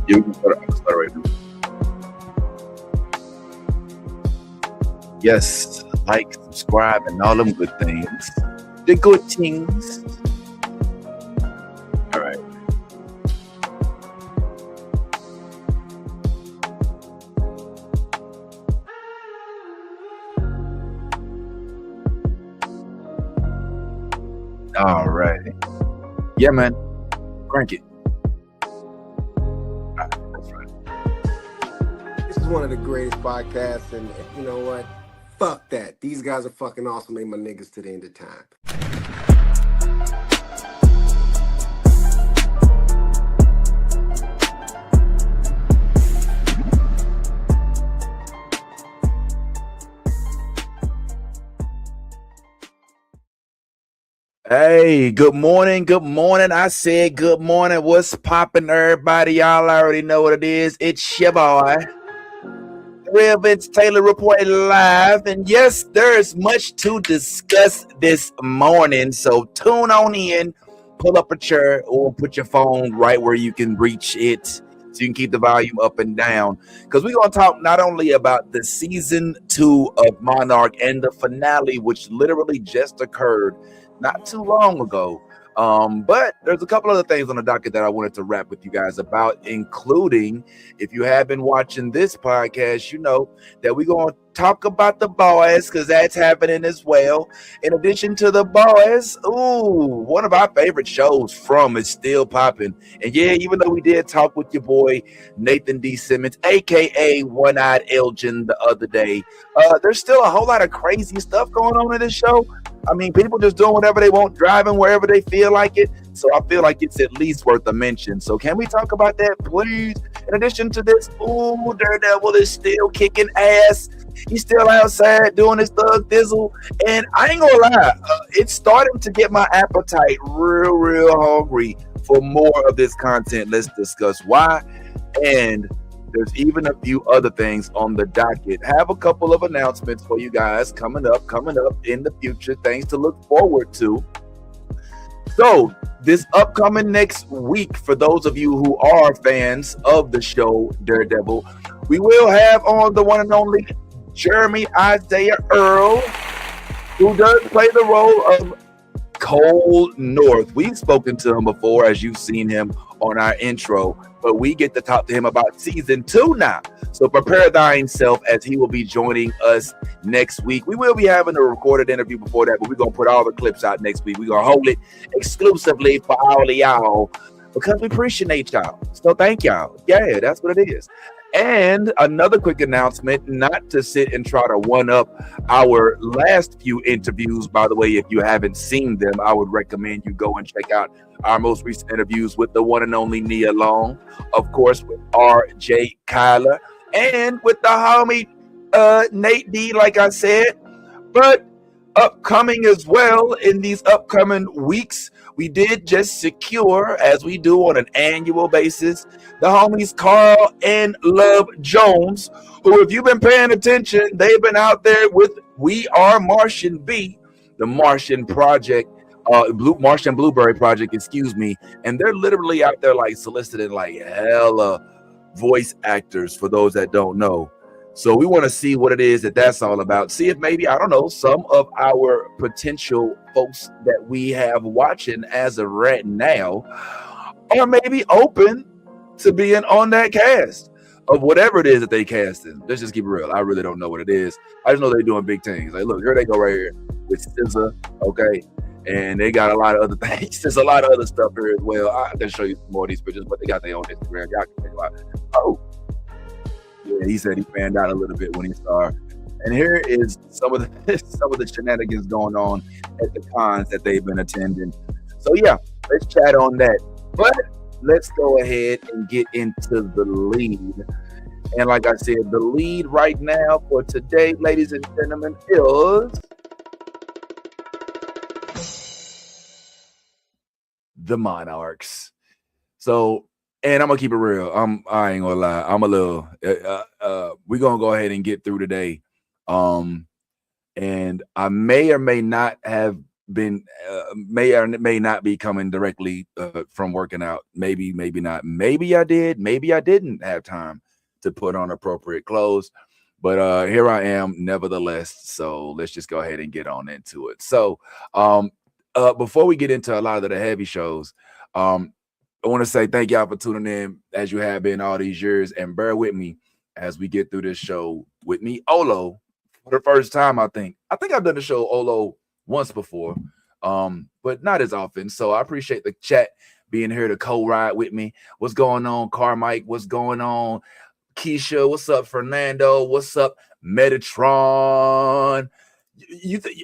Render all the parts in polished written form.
Yeah, we can start right now. Yes, like, subscribe, and all them good things. The good things. All right. All right. Yeah, man. Crank it. That's right. This is one of the greatest podcasts, and you know what? Fuck that. These guys are fucking awesome. They my niggas to the end of time. Hey, good morning. Good morning. I said good morning. What's poppin', everybody? Y'all already know what it is. It's your boy, Real Vince Taylor, reporting live. And yes, there is much to discuss this morning. So tune on in, pull up a chair, or put your phone right where you can reach it so you can keep the volume up and down. Because we're going to talk not only about the season 2 of Monarch and the finale, which literally just occurred not too long ago. But there's a couple other things on the docket that I wanted to rap with you guys about, including, if you have been watching this podcast, you know that we're going to talk about The Boys, because that's happening as well. In addition to The Boys, one of our favorite shows from is still popping. And yeah, even though we did talk with your boy Nathan D. Simmons, aka One-Eyed Elgin, the other day, there's still a whole lot of crazy stuff going on in this show. I mean, people just doing whatever they want, driving wherever they feel like it. So I feel like it's at least worth a mention. So can we talk about that, please? In addition to this, Daredevil is still kicking ass. He's still outside doing his thug thizzle. And I ain't gonna lie, it's starting to get my appetite real hungry for more of this content. Let's discuss why. And there's even a few other things on the docket. Have a couple of announcements for you guys coming up in the future, things to look forward to. So this upcoming next week, for those of you who are fans of the show Daredevil, we will have on the one and only Jeremy Isaiah Earl, who does play the role of Cold North. We've spoken to him before, as you've seen him on our intro, but we get to talk to him about season 2 now. So prepare thyself, as he will be joining us next week. We will be having a recorded interview before that, but we're going to put all the clips out next week. We're going to hold it exclusively for all of y'all because we appreciate y'all. So thank y'all. Yeah, that's what it is. And another quick announcement, not to sit and try to one-up our last few interviews. By the way, if you haven't seen them, I would recommend you go and check out our most recent interviews with the one and only Nia Long, of course, with R.J. Kyler, and with the homie Nate D, like I said. But upcoming as well in these upcoming weeks, we did just secure, as we do on an annual basis, the homies Carl and Love Jones, who, if you've been paying attention, they've been out there with We Are Martian B, the Martian Project, Martian Blueberry Project, excuse me, and they're literally out there like soliciting like hella voice actors for those that don't know. So we want to see what it is that's all about. See if maybe, I don't know, some of our potential folks that we have watching as of right now are maybe open to being on that cast of whatever it is that they casting. Let's just keep it real. I really don't know what it is. I just know they're doing big things. Like, look, here they go right here with SZA, okay? And they got a lot of other things. There's a lot of other stuff here as well. I can show you some more of these pictures, but they got their own Instagram. Y'all can check it out. Oh, yeah, he said he fanned out a little bit when he saw her. And here is some of the shenanigans going on at the cons that they've been attending. So yeah, let's chat on that. But let's go ahead and get into the lead. And like I said, the lead right now for today, ladies and gentlemen, is the Monarchs. So, and I'm gonna keep it real. I ain't gonna lie. I'm a little. We're gonna go ahead and get through today. And I may or may not have been may or may not be coming directly from working out. Maybe not. Maybe I did. Maybe I didn't have time to put on appropriate clothes. But here I am, nevertheless. So let's just go ahead and get on into it. So before we get into a lot of the heavy shows, I want to say thank y'all for tuning in as you have been all these years, and bear with me as we get through this show with me, Olo, for the first time. I think I've done the show Olo once before, but not as often. So I appreciate the chat being here to co-ride with me. What's going on, Carmike? What's going on, Keisha? What's up, Fernando? What's up, Metatron?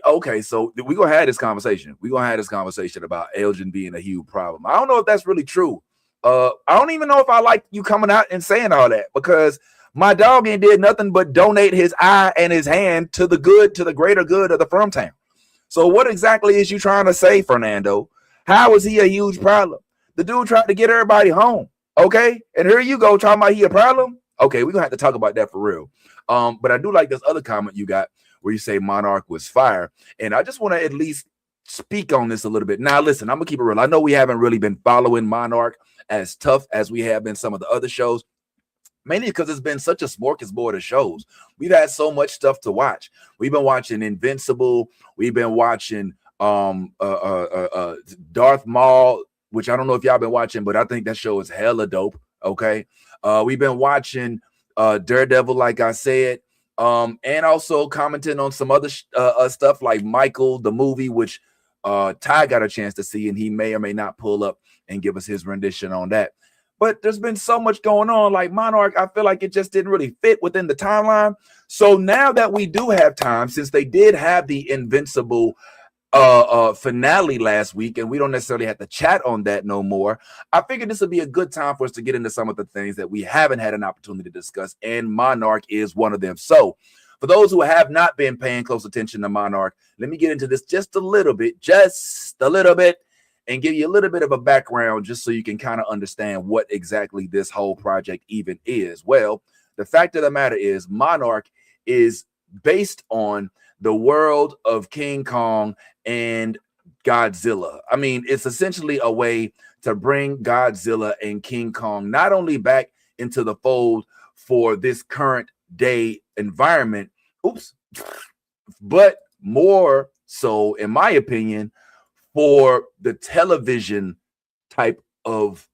Okay? So we're gonna have this conversation. We're gonna have this conversation about Elgin being a huge problem. I don't know if that's really true. I don't even know if I like you coming out and saying all that, because my dog ain't did nothing but donate his eye and his hand to the greater good of the firm town. So what exactly is you trying to say, Fernando? How is he a huge problem? The dude tried to get everybody home. Okay, and here you go talking about he a problem. Okay, we're gonna have to talk about that for real. But I do like this other comment you got where you say Monarch was fire, and I just want to at least speak on this a little bit. Now, listen, I'm gonna keep it real. I know we haven't really been following Monarch as tough as we have been some of the other shows, mainly because it's been such a smorgasbord of shows. We've had so much stuff to watch. We've been watching Invincible. We've been watching Darth Maul, which I don't know if y'all been watching, but I think that show is hella dope. Okay. We've been watching Daredevil, like I said, and also commenting on some other stuff like Michael, the movie, which Ty got a chance to see, and he may or may not pull up and give us his rendition on that. But there's been so much going on. Like Monarch, I feel like it just didn't really fit within the timeline. So now that we do have time, since they did have the Invincible finale last week, and we don't necessarily have to chat on that no more, I figured this would be a good time for us to get into some of the things that we haven't had an opportunity to discuss, and Monarch is one of them. So for those who have not been paying close attention to Monarch, let me get into this just a little bit, and give you a little bit of a background just so you can kind of understand what exactly this whole project even is. Well, the fact of the matter is Monarch is based on the world of King Kong and Godzilla. I mean, it's essentially a way to bring Godzilla and King Kong not only back into the fold for this current day environment, but more so, in my opinion, for the television type of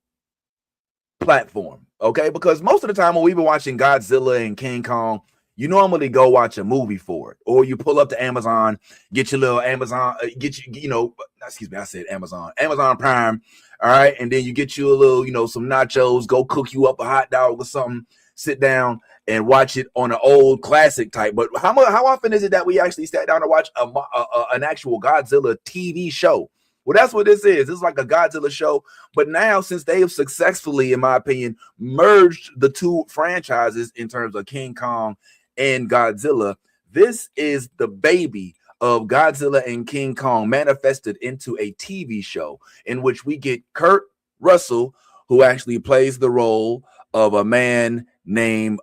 platform. Okay, because most of the time when we've been watching Godzilla and King Kong, you normally go watch a movie for it, or you pull up to Amazon, get your little Amazon, I said Amazon Prime, all right, and then you get you a little, some nachos, go cook you up a hot dog or something, sit down and watch it on an old classic type. But how often is it that we actually sat down to watch an actual Godzilla TV show? Well, that's what this is. It's like a Godzilla show. But now, since they have successfully, in my opinion, merged the two franchises in terms of King Kong and Godzilla, this is the baby of Godzilla and King Kong manifested into a TV show in which we get Kurt Russell, who actually plays the role of a man named,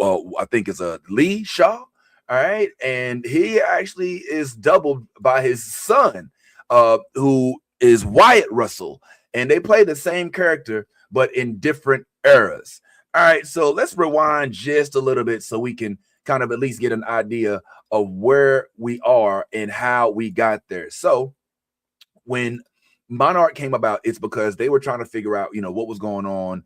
I think it's a Lee Shaw. All right. And he actually is doubled by his son, who is Wyatt Russell. And they play the same character, but in different eras. All right, so let's rewind just a little bit so we can kind of at least get an idea of where we are and how we got there. So when Monarch came about, it's because they were trying to figure out, what was going on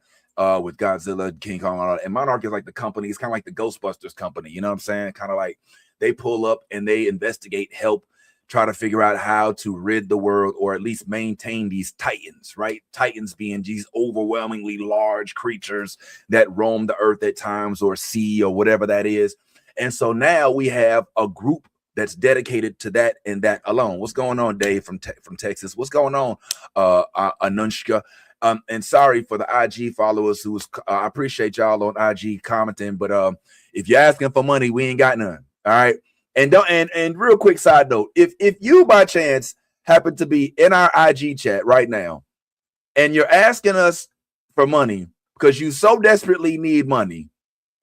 with Godzilla, King Kong, and all that. And Monarch is like the company. It's kind of like the Ghostbusters company. You know what I'm saying? Kind of like they pull up and they investigate, help, try to figure out how to rid the world or at least maintain these titans, right? Titans being these overwhelmingly large creatures that roam the earth at times, or sea, or whatever that is. And so now we have a group that's dedicated to that and that alone. What's going on, Dave from Texas? What's going on, Anunshka? And sorry for the IG followers who's I appreciate y'all on IG commenting, but if you're asking for money, we ain't got none. All right. And real quick side note, if you by chance happen to be in our IG chat right now and you're asking us for money because you so desperately need money,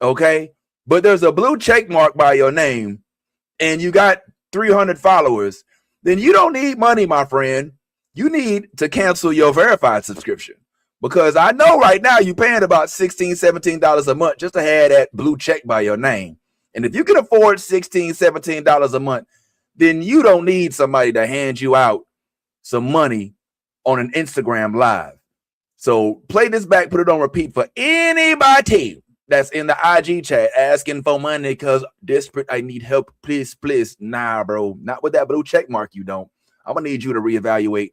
okay, but there's a blue check mark by your name and you got 300 followers, then you don't need money, my friend. You need to cancel your verified subscription. Because I know right now you're paying about $16, $17 a month just to have that blue check by your name. And if you can afford $16, $17 a month, then you don't need somebody to hand you out some money on an Instagram live. So play this back, put it on repeat for anybody that's in the IG chat asking for money because desperate, I need help, please, please. Nah, bro, not with that blue check mark. You don't. I'm gonna need you to reevaluate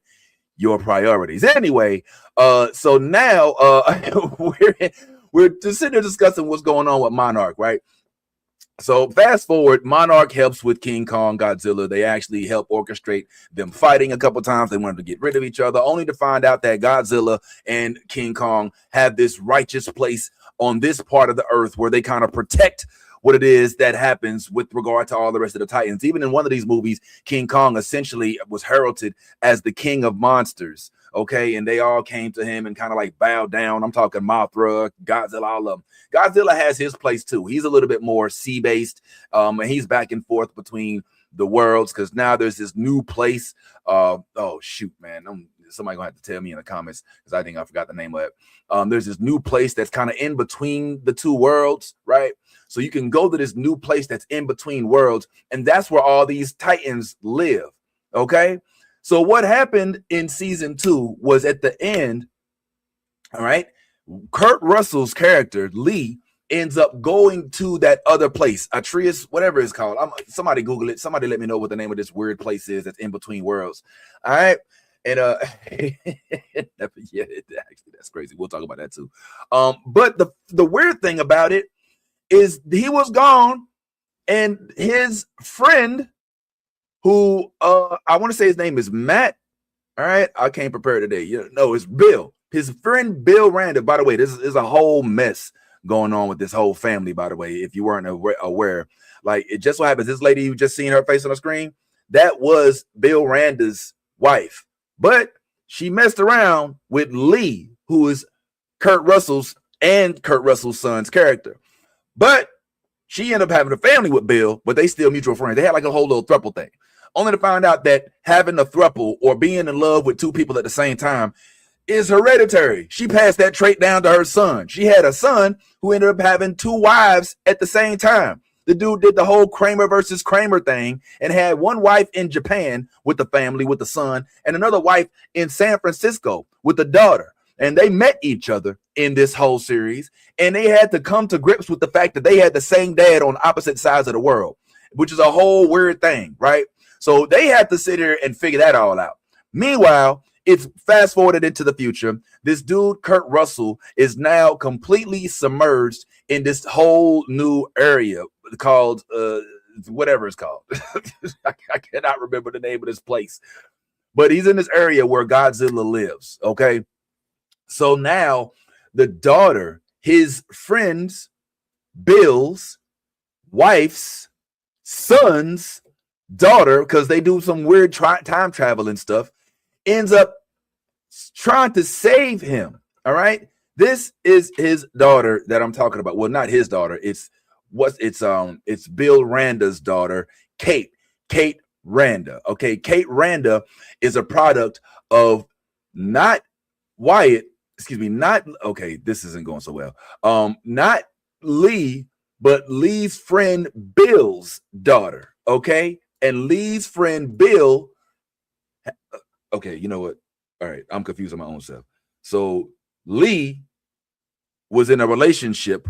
your priorities. Anyway, so now we're just sitting there discussing what's going on with Monarch, right? So fast forward, Monarch helps with King Kong, Godzilla. They actually help orchestrate them fighting a couple times. They wanted to get rid of each other, only to find out that Godzilla and King Kong have this righteous place on this part of the earth where they kind of protect what it is that happens with regard to all the rest of the Titans. Even in one of these movies, King Kong essentially was heralded as the king of monsters. Okay, and they all came to him and kind of like bowed down. I'm talking Mothra, Godzilla, all of them. Godzilla has his place too. He's a little bit more sea-based, and he's back and forth between the worlds because now there's this new place. Oh shoot, man! Somebody gonna have to tell me in the comments because I think I forgot the name of it. There's this new place that's kind of in between the two worlds, right? So you can go to this new place that's in between worlds, and that's where all these Titans live. Okay. So what happened in season 2 was at the end, all right, Kurt Russell's character, Lee, ends up going to that other place, Atreus, whatever it's called. Somebody Google it. Somebody let me know what the name of this weird place is that's in between worlds. All right. And yeah, actually, that's crazy. We'll talk about that too. But the weird thing about it is he was gone, and his friend, who I want to say his name is Matt. All right, I can't prepare today. No, it's Bill. His friend Bill Randa. By the way, this is a whole mess going on with this whole family. By the way, if you weren't aware, like it just so happens, this lady you just seen her face on the screen, that was Bill Randa's wife, but she messed around with Lee, who is Kurt Russell's son's character, but she ended up having a family with Bill, but they still mutual friends. They had like a whole little throuple thing. Only to find out that having a throuple or being in love with two people at the same time is hereditary. She passed that trait down to her son. She had a son who ended up having 2 wives at the same time. The dude did the whole Kramer versus Kramer thing and had one wife in Japan with the family, with the son, and another wife in San Francisco with the daughter. And they met each other in this whole series, and they had to come to grips with the fact that they had the same dad on opposite sides of the world, which is a whole weird thing, right? So they had to sit here and figure that all out. Meanwhile, it's fast forwarded into the future. This dude, Kurt Russell, is now completely submerged in this whole new area called whatever it's called. I cannot remember the name of this place, but he's in this area where Godzilla lives. Okay. So now the daughter, his friends, Bill's wife's son's daughter, because they do some weird time travel and stuff, ends up trying to save him. All right. This is his daughter that I'm talking about. Well, not his daughter. It's Bill Randa's daughter, Kate Randa. Okay. Kate Randa is a product of not Wyatt. Excuse me. Okay. This isn't going so well. Not Lee, but Lee's friend Bill's daughter. Okay. And Lee's friend Bill. Okay, you know what? All right, I'm confused on my own self. So Lee was in a relationship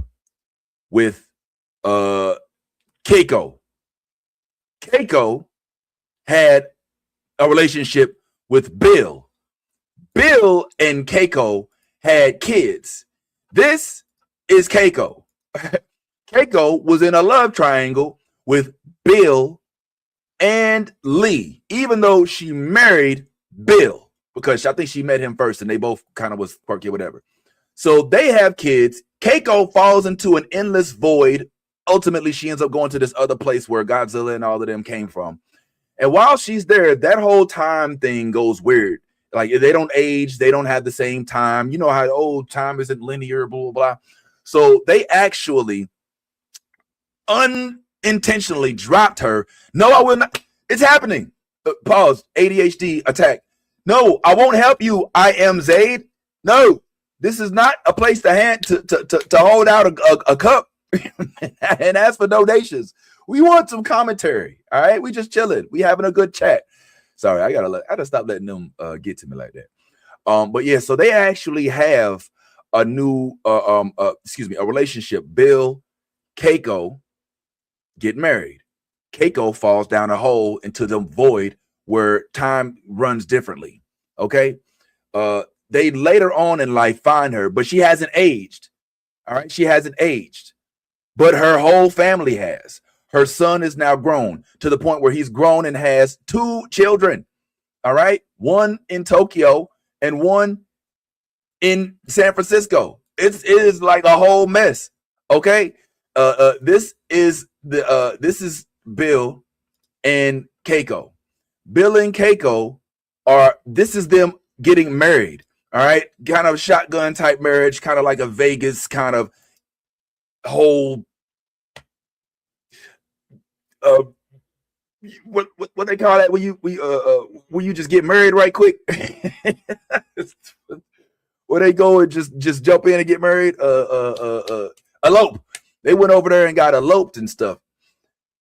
with Keiko. Keiko had a relationship with Bill. Bill and Keiko had kids. This is Keiko. Keiko was in a love triangle with Bill and Lee, even though she married Bill, because I think she met him first and they both kind of was quirky or whatever. So they have kids. Keiko falls into an endless void. Ultimately, she ends up going to this other place where Godzilla and all of them came from. And while she's there, that whole time thing goes weird. Like they don't age. They don't have the same time. You know how time isn't linear, blah, blah, blah. So they actually unintentionally dropped her. No, I will not. It's happening. Pause. ADHD attack. No, I won't help you. I am Zayd. No, this is not a place to hold out a cup and ask for donations. We want some commentary. All right, we just chilling. We having a good chat. Sorry, I gotta stop letting them get to me like that. But yeah, so they actually have a new a relationship. Bill, Keiko get married. Keiko falls down a hole into the void where time runs differently. Okay. They later on in life find her, but she hasn't aged. All right. She hasn't aged, but her whole family has. Her son is now grown to the point where he's grown and has 2 children. All right. One in Tokyo and one in San Francisco. It is like a whole mess. Okay. This is Bill and Keiko. Bill and Keiko this is them getting married. All right. Kind of shotgun type marriage, kind of like a Vegas kind of whole what they call that when you just get married right quick. Where they go and just jump in and get married, elope. They went over there and got eloped and stuff.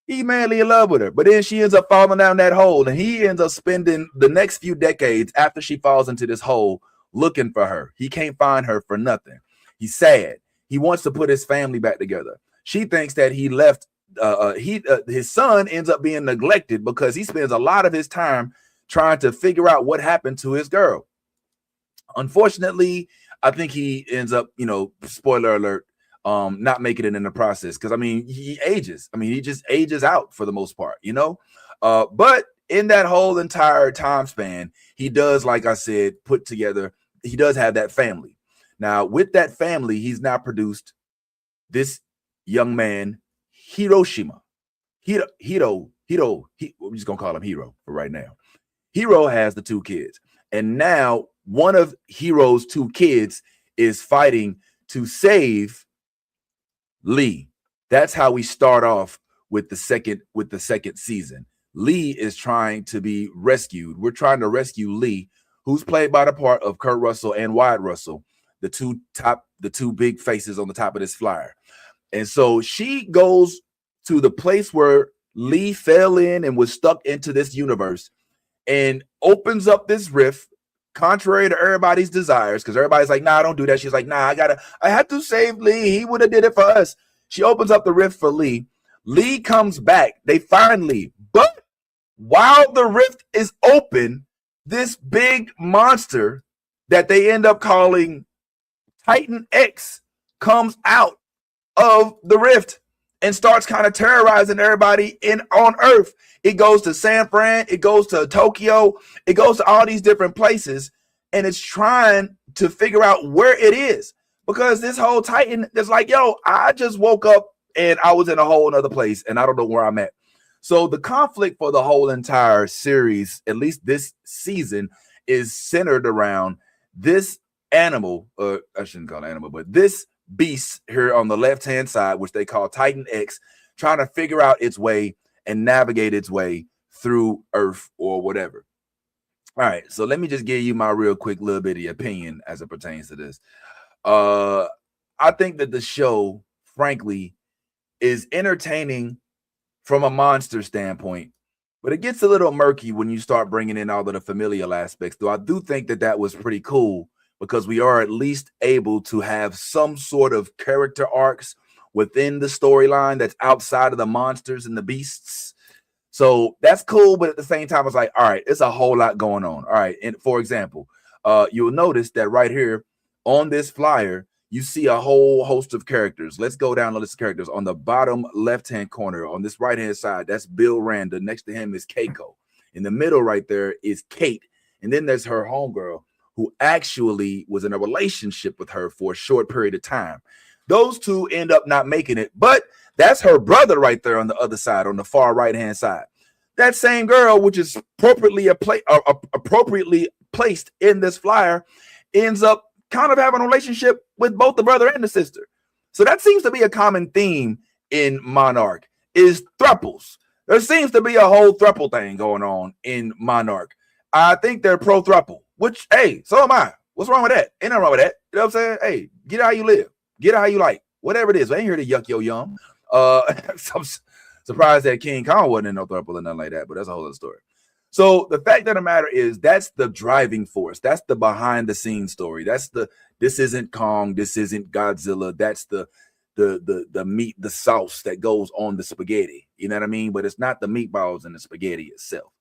He madly in love with her, but then she ends up falling down that hole, and he ends up spending the next few decades after she falls into this hole looking for her. He can't find her for nothing. He's sad. He wants to put his family back together. She thinks that he left. His son ends up being neglected because he spends a lot of his time trying to figure out what happened to his girl. Unfortunately, I think he ends up, spoiler alert, not making it in the process. Because, I mean, he ages. I mean, he just ages out for the most part, But in that whole entire time span, he does, like I said, he does have that family. Now, with that family, he's now produced this young man, Hiroshima. We're just going to call him Hero for right now. Hero has the 2 kids. And now one of Hero's 2 kids is fighting to save Lee. That's how we start off with the second season. Lee is trying to be rescued. We're trying to rescue Lee, who's played by the part of Kurt Russell and Wyatt Russell, the two big faces on the top of this flyer. And so she goes to the place where Lee fell in and was stuck into this universe and opens up this rift, contrary to everybody's desires, because everybody's like, nah, don't do that. She's like, nah, I have to save Lee. He would have did it for us. She opens up the rift for Lee. Lee comes back. They find Lee. But while the rift is open, this big monster that they end up calling Titan X comes out of the rift and starts kind of terrorizing everybody on Earth. It goes to San Fran, it goes to Tokyo, it goes to all these different places, and it's trying to figure out where it is. Because this whole Titan is like, yo, I just woke up and I was in a whole other place and I don't know where I'm at. So the conflict for the whole entire series, at least this season, is centered around this animal, I shouldn't call it animal, but this beast here on the left-hand side, which they call Titan X, trying to figure out its way and navigate its way through Earth or whatever. All right, so let me just give you my real quick little bitty opinion as it pertains to this. I think that the show, frankly, is entertaining from a monster standpoint, but it gets a little murky when you start bringing in all of the familial aspects. Though I do think that was pretty cool, because we are at least able to have some sort of character arcs within the storyline that's outside of the monsters and the beasts. So that's cool, but at the same time, it's like, all right, it's a whole lot going on. All right, and for example, you'll notice that right here on this flyer, you see a whole host of characters. Let's go down the list of characters. On the bottom left-hand corner, on this right-hand side, that's Bill Randa. Next to him is Keiko. In the middle right there is Kate. And then there's her homegirl, who actually was in a relationship with her for a short period of time. Those two end up not making it, but that's her brother right there on the other side, on the far right-hand side. That same girl, which is appropriately placed in this flyer, ends up kind of having a relationship with both the brother and the sister. So that seems to be a common theme in Monarch, is thruples. There seems to be a whole thruple thing going on in Monarch. I think they're pro thruple, which, hey, so am I. What's wrong with that? Ain't nothing wrong with that. You know what I'm saying? Hey, get it how you live. Get it how you like. Whatever it is. I ain't here to yuck your yum. I'm surprised that King Kong wasn't in no thruple or nothing like that, but that's a whole other story. So the fact of the matter is that's the driving force. That's the behind the scenes story. That's the this isn't Kong, this isn't Godzilla. That's the meat, the sauce that goes on the spaghetti. You know what I mean? But it's not the meatballs and the spaghetti itself.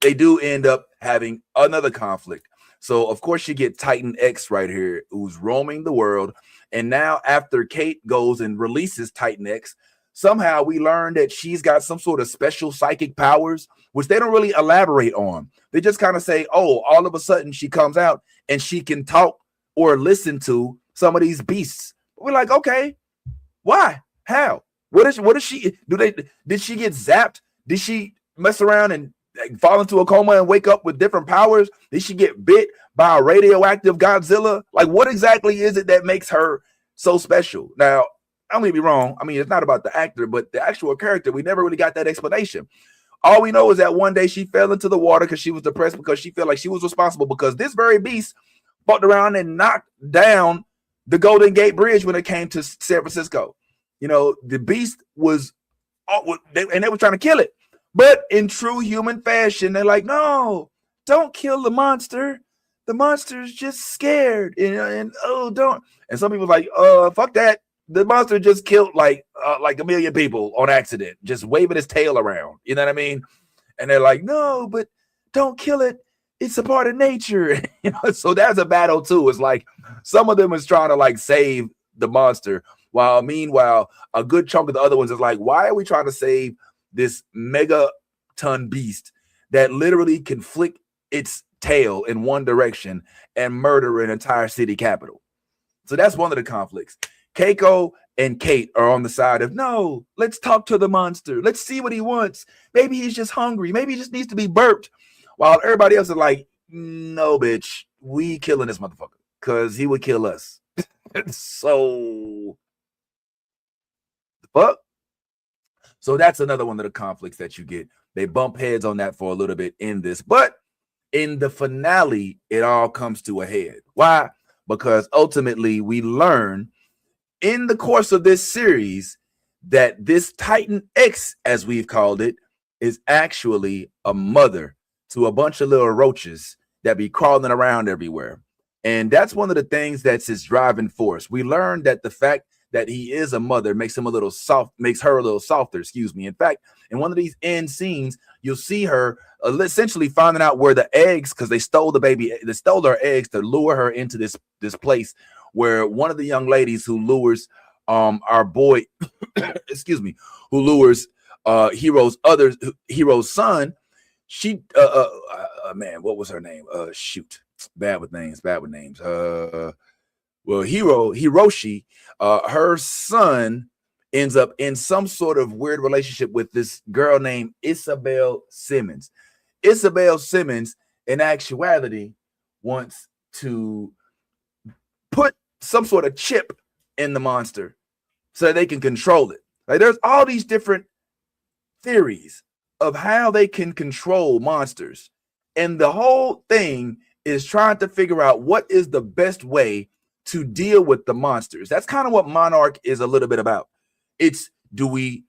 They do end up having another conflict. So of course you get Titan X right here, who's roaming the world. And now after Kate goes and releases Titan X, somehow we learn that she's got some sort of special psychic powers, which they don't really elaborate on. They just kind of say, oh, all of a sudden she comes out and she can talk or listen to some of these beasts. We're like, okay, why? How? What is she? Did she get zapped? Did she mess around and fall into a coma and wake up with different powers? Did she get bit by a radioactive Godzilla? Like, what exactly is it that makes her so special? Now, I'm gonna be wrong. I mean, it's not about the actor, but the actual character. We never really got that explanation. All we know is that one day she fell into the water because she was depressed because she felt like she was responsible because this very beast fucked around and knocked down the Golden Gate Bridge when it came to San Francisco. You know, the beast was, and they were trying to kill it. But in true human fashion, they're like, no, don't kill the monster. The monster's just scared. And oh, don't. And some people like, fuck that. The monster just killed like a million people on accident, just waving his tail around. You know what I mean? And they're like, no, but don't kill it. It's a part of nature. You know, so that's a battle too. It's like some of them is trying to like save the monster, while meanwhile a good chunk of the other ones is like, why are we trying to save this megaton beast that literally can flick its tail in one direction and murder an entire city capital? So that's one of the conflicts. Keiko and Kate are on the side of, no, let's talk to the monster. Let's see what he wants. Maybe he's just hungry. Maybe he just needs to be burped. While everybody else is like, no, bitch, we killing this motherfucker because he would kill us. So, the fuck? So that's another one of the conflicts that you get. They bump heads on that for a little bit in this. But in the finale, it all comes to a head. Why? Because ultimately we learn in the course of this series that this Titan X, as we've called it, is actually a mother to a bunch of little roaches that be crawling around everywhere. And that's one of the things that's his driving force. We learned that the fact that he is a mother makes him a little soft, makes her a little softer, excuse me. In fact, in one of these end scenes, you'll see her essentially finding out where the eggs, because they stole her eggs to lure her into this place where one of the young ladies who lures our boy, excuse me, who lures Hero's son, she man, what was her name? Shoot, bad with names. Well, Hiroshi, her son ends up in some sort of weird relationship with this girl named Isabel Simmons. Isabel Simmons, in actuality, wants to put some sort of chip in the monster so they can control it. Like, there's all these different theories of how they can control monsters. And the whole thing is trying to figure out what is the best way to deal with the monsters. That's kind of what Monarch is a little bit about. It's, do we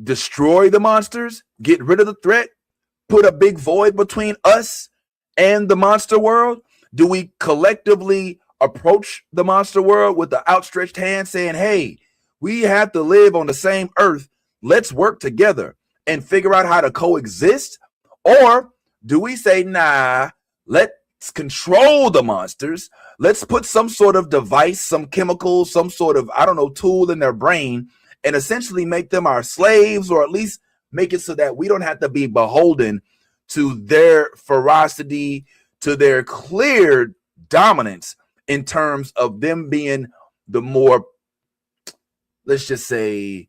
destroy the monsters, get rid of the threat, put a big void between us and the monster world? Do we collectively approach the monster world with the outstretched hand saying, hey, we have to live on the same earth. Let's work together and figure out how to coexist? Or do we say, nah, let's control the monsters. Let's put some sort of device, some chemical, some sort of, I don't know, tool in their brain and essentially make them our slaves, or at least make it so that we don't have to be beholden to their ferocity, to their clear dominance in terms of them being the more, let's just say,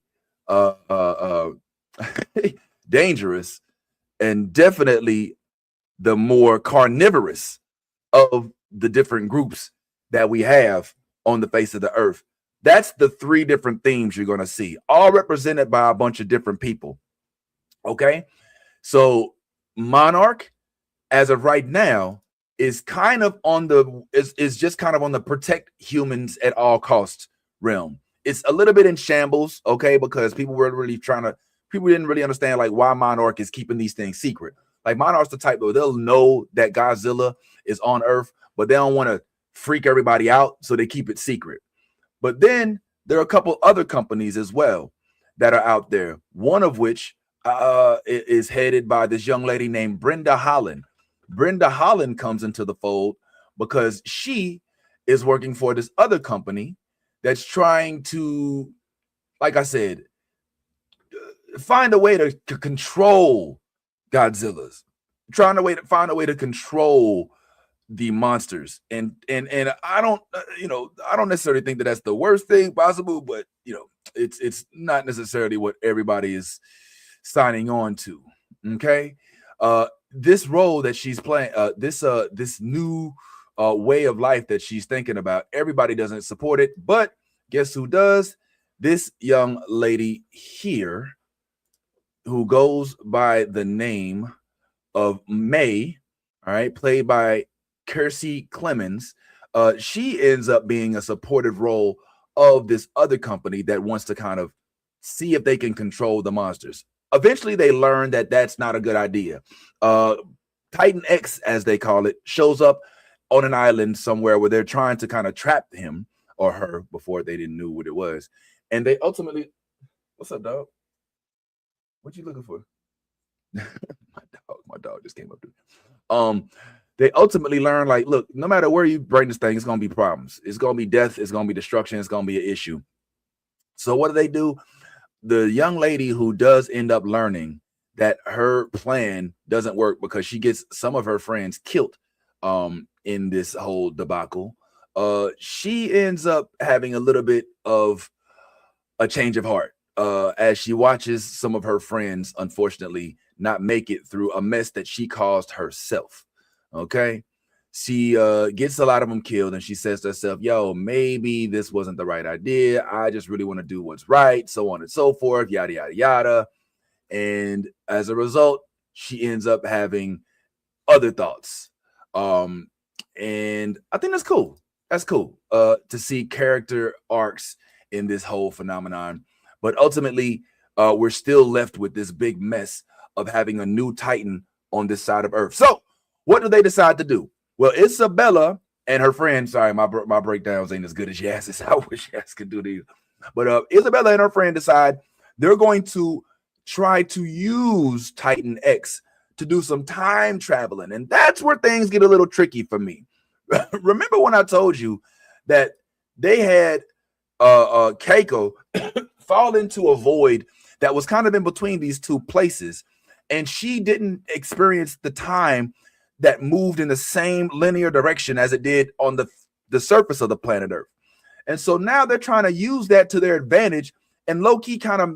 dangerous and definitely the more carnivorous of the different groups that we have on the face of the earth. That's the three different themes you're going to see, all represented by a bunch of different people. Okay, so Monarch, as of right now, is kind of on the is just kind of on the protect humans at all costs realm. It's a little bit in shambles, okay, because people didn't really understand like why Monarch is keeping these things secret. Like Monarch's the type though, they'll know that Godzilla is on Earth, but they don't want to freak everybody out, so they keep it secret. But then there are a couple other companies as well that are out there. One of which is headed by this young lady named Brenda Holland. Brenda Holland comes into the fold because she is working for this other company that's trying to, like I said, find a way to control Godzilla's, trying to find a way to control the monsters. And I don't I don't necessarily think that that's the worst thing possible, but it's not necessarily what everybody is signing on to. Okay, this role that she's playing, this new way of life that she's thinking about, everybody doesn't support it, but guess who does? This young lady here, who goes by the name of May, all right, played by Kiersey Clemens. She ends up being a supportive role of this other company that wants to kind of see if they can control the monsters. Eventually, they learn that that's not a good idea. Titan X, as they call it, shows up on an island somewhere where they're trying to kind of trap him or her before they didn't know what it was. And they ultimately, what's up, dog? What you looking for? my dog just came up to me. They ultimately learn, like, look, no matter where you bring this thing, it's gonna be problems. It's gonna be death. It's gonna be destruction. It's gonna be an issue. So what do? The young lady who does end up learning that her plan doesn't work because she gets some of her friends killed in this whole debacle. She ends up having a little bit of a change of heart as she watches some of her friends, unfortunately, not make it through a mess that she caused herself. Okay. She gets a lot of them killed, and she says to herself, yo, maybe this wasn't the right idea. I just really want to do what's right, so on and so forth, yada, yada, yada. And as a result, she ends up having other thoughts. And I think that's cool. That's cool to see character arcs in this whole phenomenon. But ultimately, we're still left with this big mess of having a new Titan on this side of Earth. So what do they decide to do? Well, Isabella and her friend, sorry, my breakdowns ain't as good as Yass's. I wish Yass could do these. But Isabella and her friend decide they're going to try to use Titan X to do some time traveling. And that's where things get a little tricky for me. Remember when I told you that they had Keiko fall into a void that was kind of in between these two places, and she didn't experience the time that moved in the same linear direction as it did on the surface of the planet Earth. And so now they're trying to use that to their advantage and low-key kind of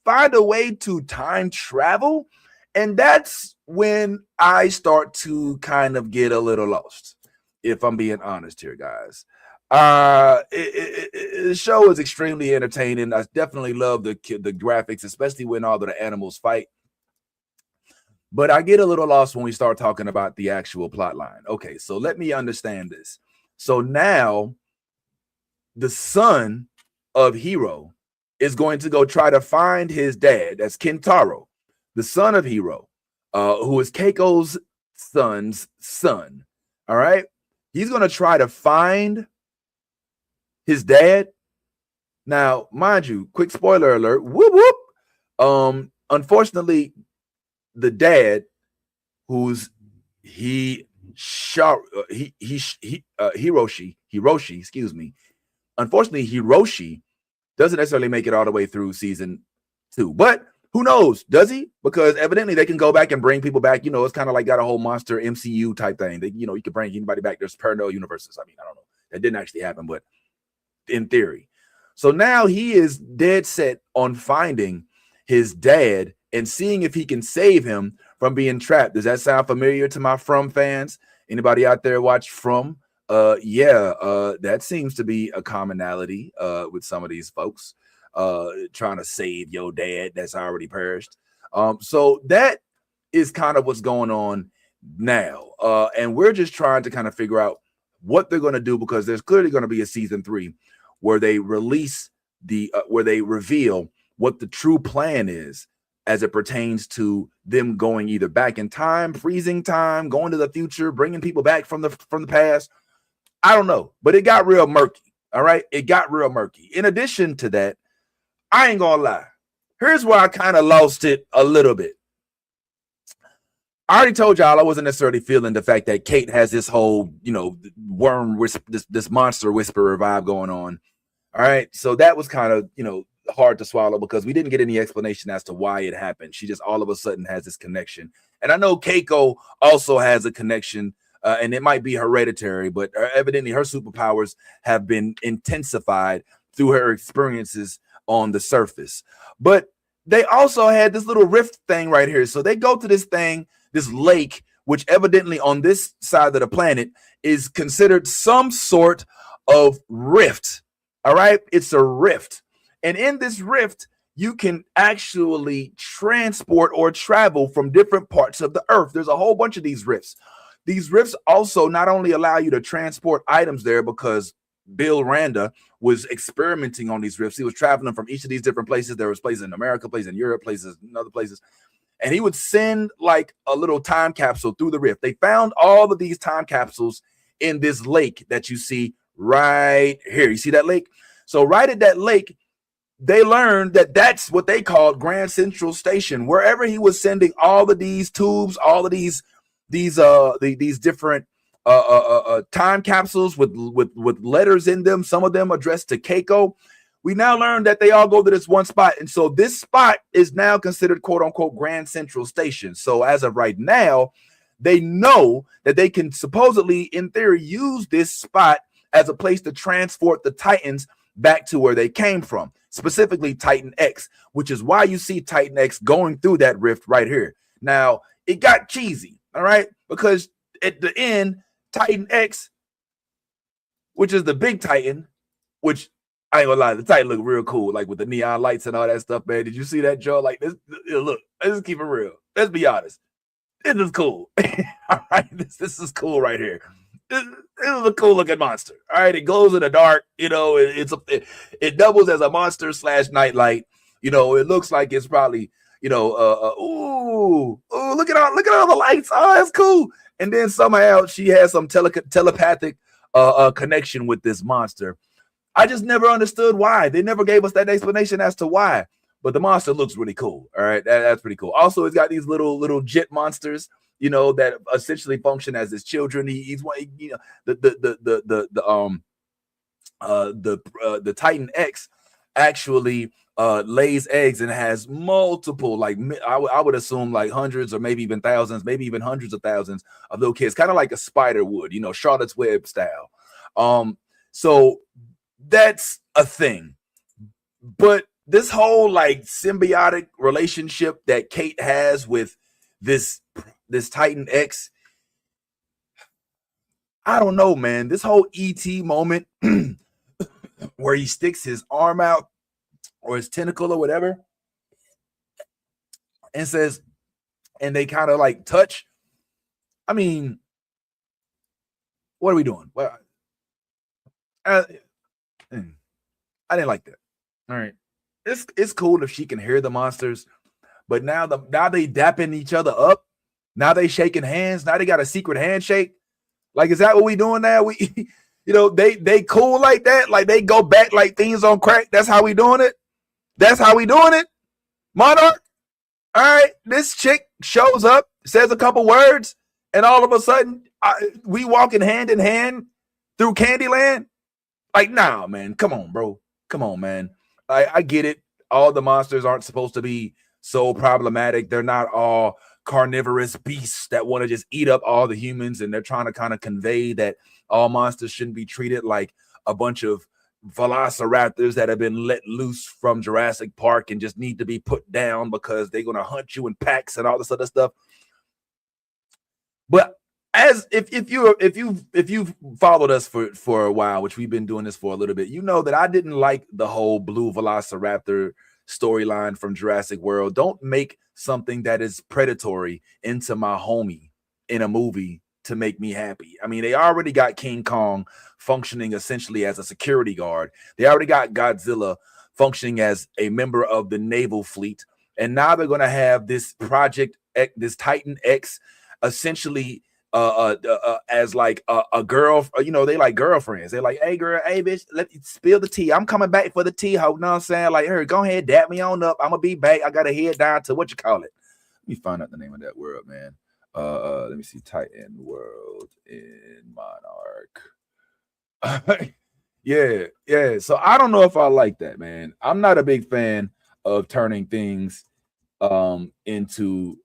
find a way to time travel. And that's when I start to kind of get a little lost, if I'm being honest here, guys. The show is extremely entertaining. I definitely love the graphics, especially when all of the animals fight. But I get a little lost when we start talking about the actual plot line. Okay, so let me understand this. So now the son of Hero is going to go try to find his dad. That's Kentaro, the son of Hero, who is Keiko's son's son. All right. He's going to try to find his dad. Now, mind you, quick spoiler alert. Whoop, whoop. Unfortunately, the dad, who's Hiroshi, excuse me. Unfortunately, Hiroshi doesn't necessarily make it all the way through season 2, but who knows? Does he? Because evidently they can go back and bring people back. It's kind of like got a whole monster MCU type thing. That you can bring anybody back. There's parallel universes. I mean, I don't know. That didn't actually happen, but in theory. So now he is dead set on finding his dad and seeing if he can save him from being trapped. Does that sound familiar to my From fans? Anybody out there watch From? That seems to be a commonality with some of these folks trying to save your dad that's already perished. So that is kind of what's going on now. And we're just trying to kind of figure out what they're going to do, because there's clearly going to be a season 3 where they release where they reveal what the true plan is as it pertains to them going either back in time, freezing time, going to the future, bringing people back from the past. I don't know, but it got real murky. All right, it got real murky. In addition to that, I ain't gonna lie. Here's where I kind of lost it a little bit. I already told y'all I wasn't necessarily feeling the fact that Kate has this whole, worm, this monster whisperer vibe going on. All right, so that was kind of, hard to swallow, because we didn't get any explanation as to why it happened. She just all of a sudden has this connection. And I know Keiko also has a connection, and it might be hereditary, but evidently her superpowers have been intensified through her experiences on the surface. But they also had this little rift thing right here. So they go to this thing, this lake, which evidently on this side of the planet is considered some sort of rift. All right, it's a rift. And in this rift, you can actually transport or travel from different parts of the earth. There's a whole bunch of these rifts. These rifts also not only allow you to transport items there, because Bill Randa was experimenting on these rifts. He was traveling from each of these different places. There was places in America, places in Europe, places in other places. And he would send like a little time capsule through the rift. They found all of these time capsules in this lake that you see right here. You see that lake? So right at that lake, they learned that that's what they called Grand Central Station. Wherever he was sending all of these tubes, all of these different time capsules with letters in them, some of them addressed to Keiko. We now learned that they all go to this one spot. And so this spot is now considered, quote unquote, Grand Central Station. So as of right now, they know that they can supposedly, in theory, use this spot as a place to transport the Titans back to where they came from, specifically Titan X, which is why you see Titan X going through that rift right here. Now, it got cheesy, all right? Because at the end, Titan X, which is the big Titan, which I ain't gonna lie, the Titan look real cool, like with the neon lights and all that stuff, man. Did you see that, Joe? Like, this, look, let's keep it real. Let's be honest. This is cool. All right, this is cool right here. This is a cool looking monster. All right, it glows in the dark. It doubles as a monster / nightlight. It looks like it's probably look at all the lights. Oh, that's cool. And then somehow she has some telepathic connection with this monster. I just never understood why. They never gave us that explanation as to why. But the monster looks really cool. All right, that's pretty cool. Also, it's got these little jet monsters, that essentially function as his children. He's one, the Titan X actually lays eggs and has multiple, like I would assume like hundreds or maybe even thousands, maybe even hundreds of thousands of little kids, kind of like a spider would, Charlotte's Web style. So that's a thing. But this whole like symbiotic relationship that Kate has with this Titan X, I don't know, man. This whole ET moment where he sticks his arm out or his tentacle or whatever and says, and they kind of like touch. I mean, what are we doing? Well, I didn't like that. All right. It's cool if she can hear the monsters, but now they dapping each other up. Now they shaking hands. Now they got a secret handshake. Like, is that what we doing now? We, they cool like that. Like they go back like things on crack. That's how we doing it. That's how we doing it. Monarch. All right. This chick shows up, says a couple words, and all of a sudden we walking hand in hand through Candyland. Like, nah, man. Come on, bro. Come on, man. I get it. All the monsters aren't supposed to be so problematic. They're not all carnivorous beasts that want to just eat up all the humans, and they're trying to kind of convey that all monsters shouldn't be treated like a bunch of velociraptors that have been let loose from Jurassic Park and just need to be put down because they're going to hunt you in packs and all this other stuff. But as if you've followed us for a while, which we've been doing this for a little bit, that I didn't like the whole blue velociraptor storyline from Jurassic World. Don't make something that is predatory into my homie in a movie to make me happy. I mean, they already got King Kong functioning essentially as a security guard. They already got Godzilla functioning as a member of the naval fleet. And now they're going to have this Project X, this Titan X, essentially as like a girl, you know, they like girlfriends. They're like, hey girl, hey bitch, let me spill the tea. I'm coming back for the tea, ho. You know what I'm saying? Like, her, go ahead, dap me on up. I'm gonna be back. I gotta head down to what you call it. Let me find out the name of that world, man. Let me see, Titan World in Monarch. Yeah. So I don't know if I like that, man. I'm not a big fan of turning things into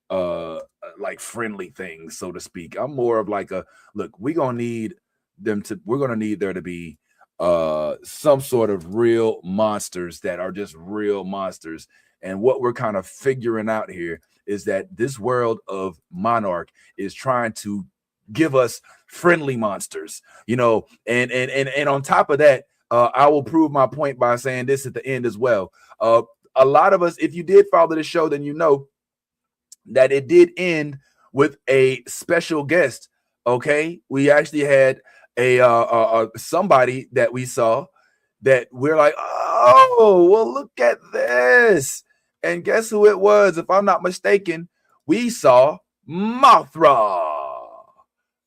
like friendly things, so to speak. I'm more of like a look, we're gonna need there to be some sort of real monsters that are just real monsters. And what we're kind of figuring out here is that this world of Monarch is trying to give us friendly monsters, you know, and on top of that, I will prove my point by saying this at the end as well. A lot of us, if you did follow the show, then you know that it did end with a special guest. Okay, we actually had a somebody that we saw that we're like, oh, well, look at this. And guess who it was? If I'm not mistaken, we saw Mothra.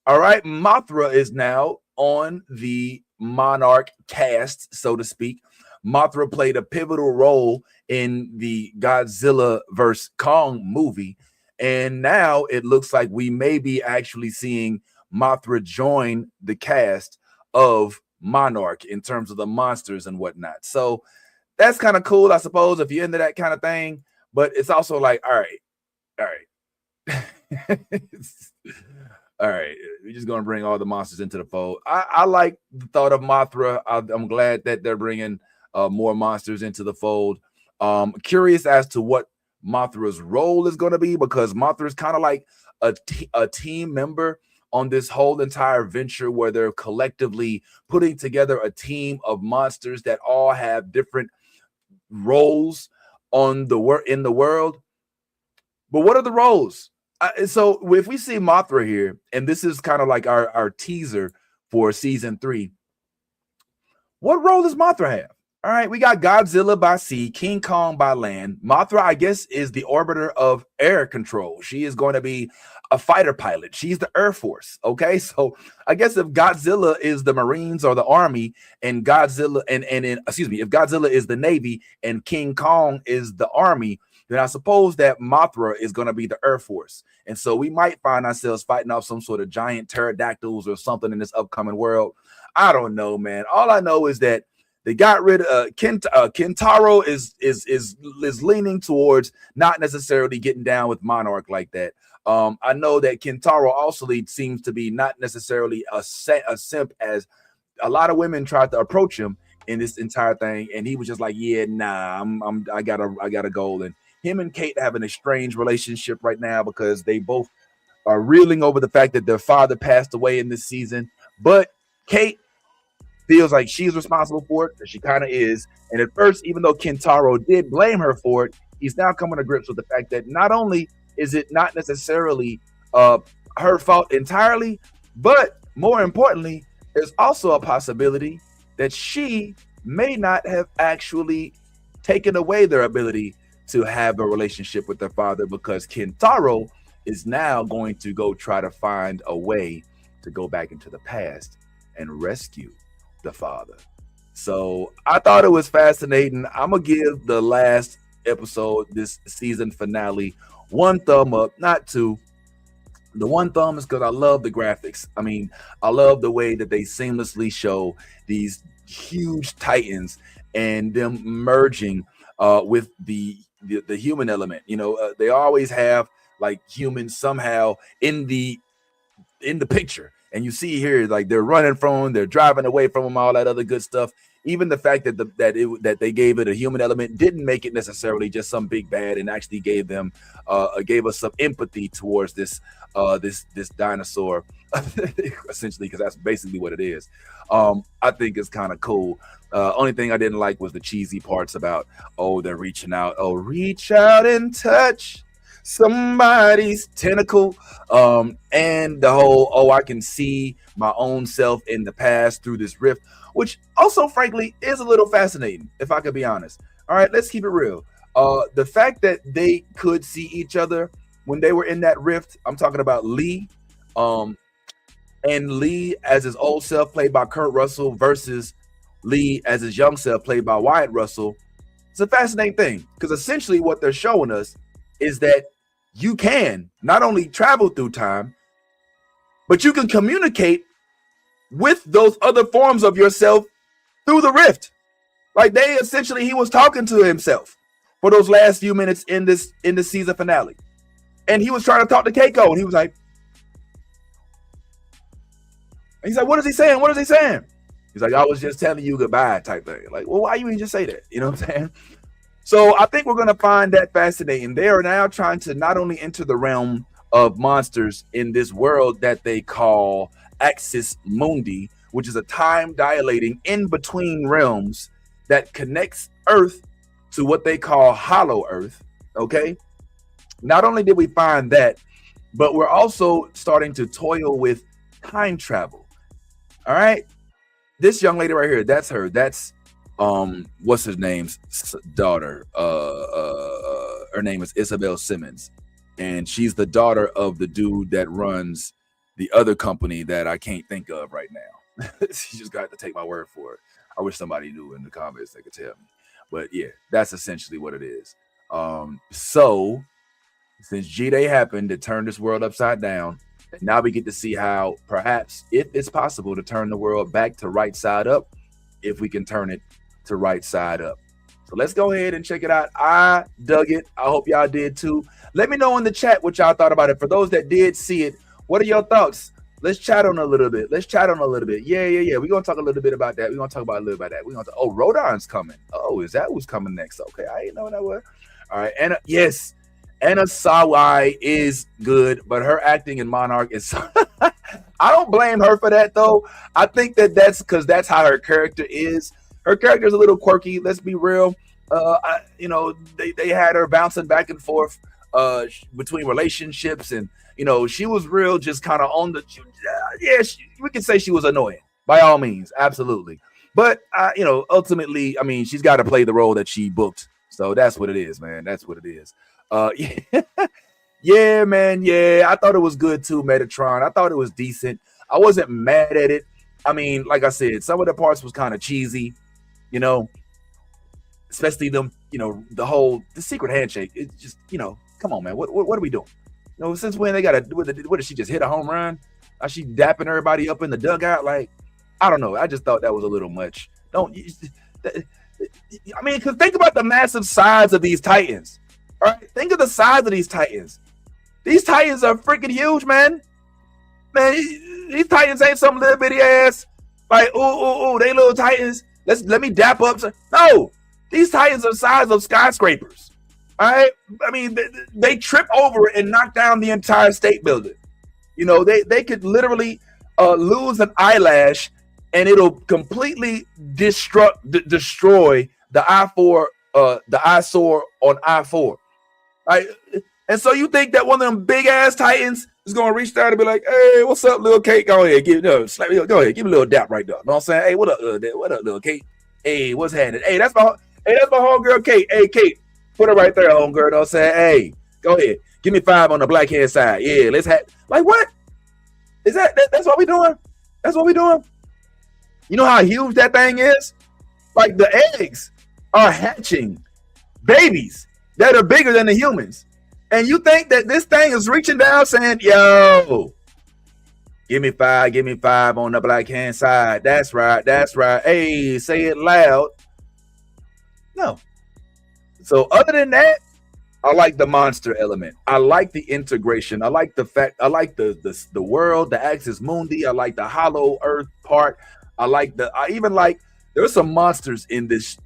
All right, Mothra is now on the Monarch cast, so to speak. Mothra played a pivotal role in the Godzilla vs. Kong movie. And now it looks like we may be actually seeing Mothra join the cast of Monarch in terms of the monsters and whatnot. So that's kind of cool, I suppose, if you're into that kind of thing. But it's also like, all right. All right, we're just gonna bring all the monsters into the fold. I like the thought of Mothra. I'm glad that they're bringing more monsters into the fold. Curious as to what Mothra's role is going to be, because Mothra is kind of like a team member on this whole entire venture, where they're collectively putting together a team of monsters that all have different roles in the world. But what are the roles? So if we see Mothra here, and this is kind of like our teaser for season 3, what role does Mothra have? All right, we got Godzilla by sea, King Kong by land. Mothra, I guess, is the orbiter of air control. She is going to be a fighter pilot. She's the Air Force. Okay, so I guess if Godzilla is the Marines or the Army, and Godzilla if Godzilla is the Navy and King Kong is the Army, then I suppose that Mothra is going to be the Air Force. And so we might find ourselves fighting off some sort of giant pterodactyls or something in this upcoming world. I don't know, man. All I know is that they got rid of Kentaro is leaning towards not necessarily getting down with Monarch like that. I know that Kentaro also seems to be not necessarily a simp, as a lot of women tried to approach him in this entire thing, and he was just like, yeah, nah, I got a goal. And him and Kate having a strange relationship right now, because they both are reeling over the fact that their father passed away in this season. But Kate feels like she's responsible for it, because she kind of is. And at first, even though Kentaro did blame her for it, he's now coming to grips with the fact that not only is it not necessarily her fault entirely, but more importantly, there's also a possibility that she may not have actually taken away their ability to have a relationship with their father, because Kentaro is now going to go try to find a way to go back into the past and rescue the father. So I thought it was fascinating. I'm gonna give the last episode, this season finale, 1 thumb up, not 2. The 1 thumb is because I love the graphics. I mean, I love the way that they seamlessly show these huge titans and them merging with the human element. You know, they always have like humans somehow in the picture. And you see here, like, they're running from them, they're driving away from them, all that other good stuff. even the fact that that they gave it a human element didn't make it necessarily just some big bad, and actually gave us some empathy towards this dinosaur, essentially, because that's basically what it is. I think it's kind of cool. Only thing I didn't like was the cheesy parts about, oh, they're reaching out, oh, reach out and touch somebody's tentacle, and the whole, oh, I can see my own self in the past through this rift, which also frankly is a little fascinating, if I could be honest. All right, let's keep it real. The fact that they could see each other when they were in that rift, I'm talking about Lee, and Lee as his old self played by Kurt Russell versus Lee as his young self played by Wyatt Russell. It's a fascinating thing, because essentially what they're showing us is that you can not only travel through time, but you can communicate with those other forms of yourself through the rift. Like he was talking to himself for those last few minutes in this season finale. And he was trying to talk to Keiko, and he was like, what is he saying? What is he saying? He's like, I was just telling you goodbye type thing. Like, well, why you didn't just say that? You know what I'm saying? So I think we're going to find that fascinating. They are now trying to not only enter the realm of monsters in this world that they call Axis Mundi, which is a time dilating in between realms that connects Earth to what they call Hollow Earth. Okay. Not only did we find that, but we're also starting to toil with time travel. All right. This young lady right here, that's her. That's what's his name's daughter. Her name is Isabel Simmons, and she's the daughter of the dude that runs the other company that I can't think of right now. You just got to take my word for it. I wish somebody knew in the comments they could tell me. But yeah, that's essentially what it is. So since G-Day happened to turn this world upside down, now we get to see how perhaps, if it's possible, to turn the world back to right side up, if we can turn it to right side up. So let's go ahead and check it out. I dug it. I hope y'all did too. Let me know in the chat what y'all thought about it. For those that did see it, what are your thoughts? Let's chat on a little bit. Yeah. We're going to talk a little bit about that. We're going to talk about a little bit about that. Oh, Rodon's coming. Oh, is that who's coming next? Okay, I didn't know that was. All right, and yes, Anna Sawai is good, but her acting in Monarch is I don't blame her for that though. I think that's because that's how her character is. Her character is a little quirky, let's be real. They had her bouncing back and forth between relationships, and she was real just kind of on the we can say she was annoying by all means, absolutely. But ultimately, I mean, she's got to play the role that she booked. So that's what it is, man. That's what it is. Yeah, man. Yeah, I thought it was good too, Metatron. I thought it was decent. I wasn't mad at it. I mean, like I said, some of the parts was kind of cheesy, especially them, the secret handshake. It's just, come on, man. What are we doing? Since when they got what did she just hit a home run? Is she dapping everybody up in the dugout? Like, I don't know. I just thought that was a little much. Because think about the massive size of these Titans. All right, think of the size of these Titans. These Titans are freaking huge, man. Man, these Titans ain't some little bitty ass. Like, they little Titans. Let me dap up. No, these Titans are the size of skyscrapers. All right, I mean, they trip over and knock down the entire state building. They could literally lose an eyelash, and it'll completely destroy the I-4, the eyesore on I-4. Right? And so you think that one of them big ass Titans is gonna reach down and be like, "Hey, what's up, little Kate? Go ahead, go ahead, give me a little dap right there." You know what I'm saying? Hey, what up, little Kate? Hey, what's happening? Hey, that's my homegirl, Kate. Hey, Kate, put her right there, homegirl. You know what I'm saying? Hey, go ahead, give me 5 on the black hand side. Yeah, let's have like what? Is that's what we doing? That's what we doing? You know how huge that thing is? Like the eggs are hatching babies that are bigger than the humans. And you think that this thing is reaching down saying, yo, give me 5 on the black hand side. That's right. Hey, say it loud. No. So other than that, I like the monster element. I like the integration. I like the fact, I like the world, the Axis Mundi. I like the Hollow Earth part. I even like There's some monsters in this,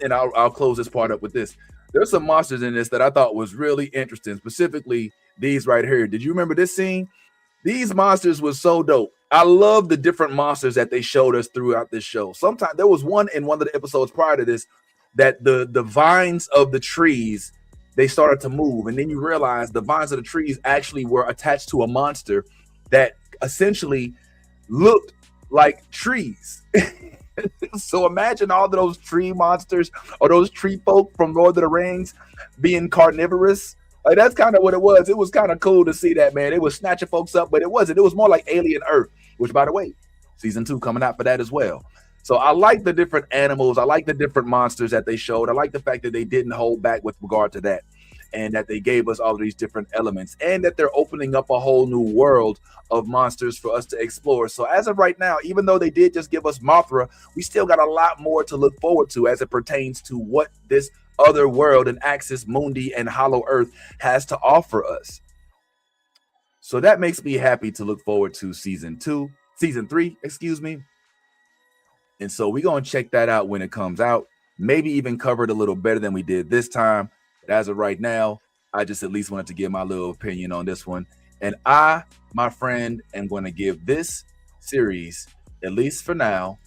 and I'll close this part up with this. There's some monsters in this that I thought was really interesting, specifically these right here. Did you remember this scene? These monsters was so dope. I love the different monsters that they showed us throughout this show. Sometimes there was one in one of the episodes prior to this that the vines of the trees, they started to move, and then you realize the vines of the trees actually were attached to a monster that essentially looked like trees. So imagine all of those tree monsters or those tree folk from Lord of the Rings being carnivorous. Like that's kind of what it was. It was kind of cool to see that, man. It was snatching folks up, but it wasn't. It was more like Alien Earth, which, by the way, season 2 coming out for that as well. So I like the different animals. I like the different monsters that they showed. I like the fact that they didn't hold back with regard to that, and that they gave us all of these different elements, and that they're opening up a whole new world of monsters for us to explore. So as of right now, even though they did just give us Mothra, we still got a lot more to look forward to as it pertains to what this other world and Axis Mundi and Hollow Earth has to offer us. So that makes me happy to look forward to season 3, excuse me. And so we're going to check that out when it comes out. Maybe even cover it a little better than we did this time. But as of right now, I just at least wanted to give my little opinion on this one. And I, my friend, am going to give this series, at least for now,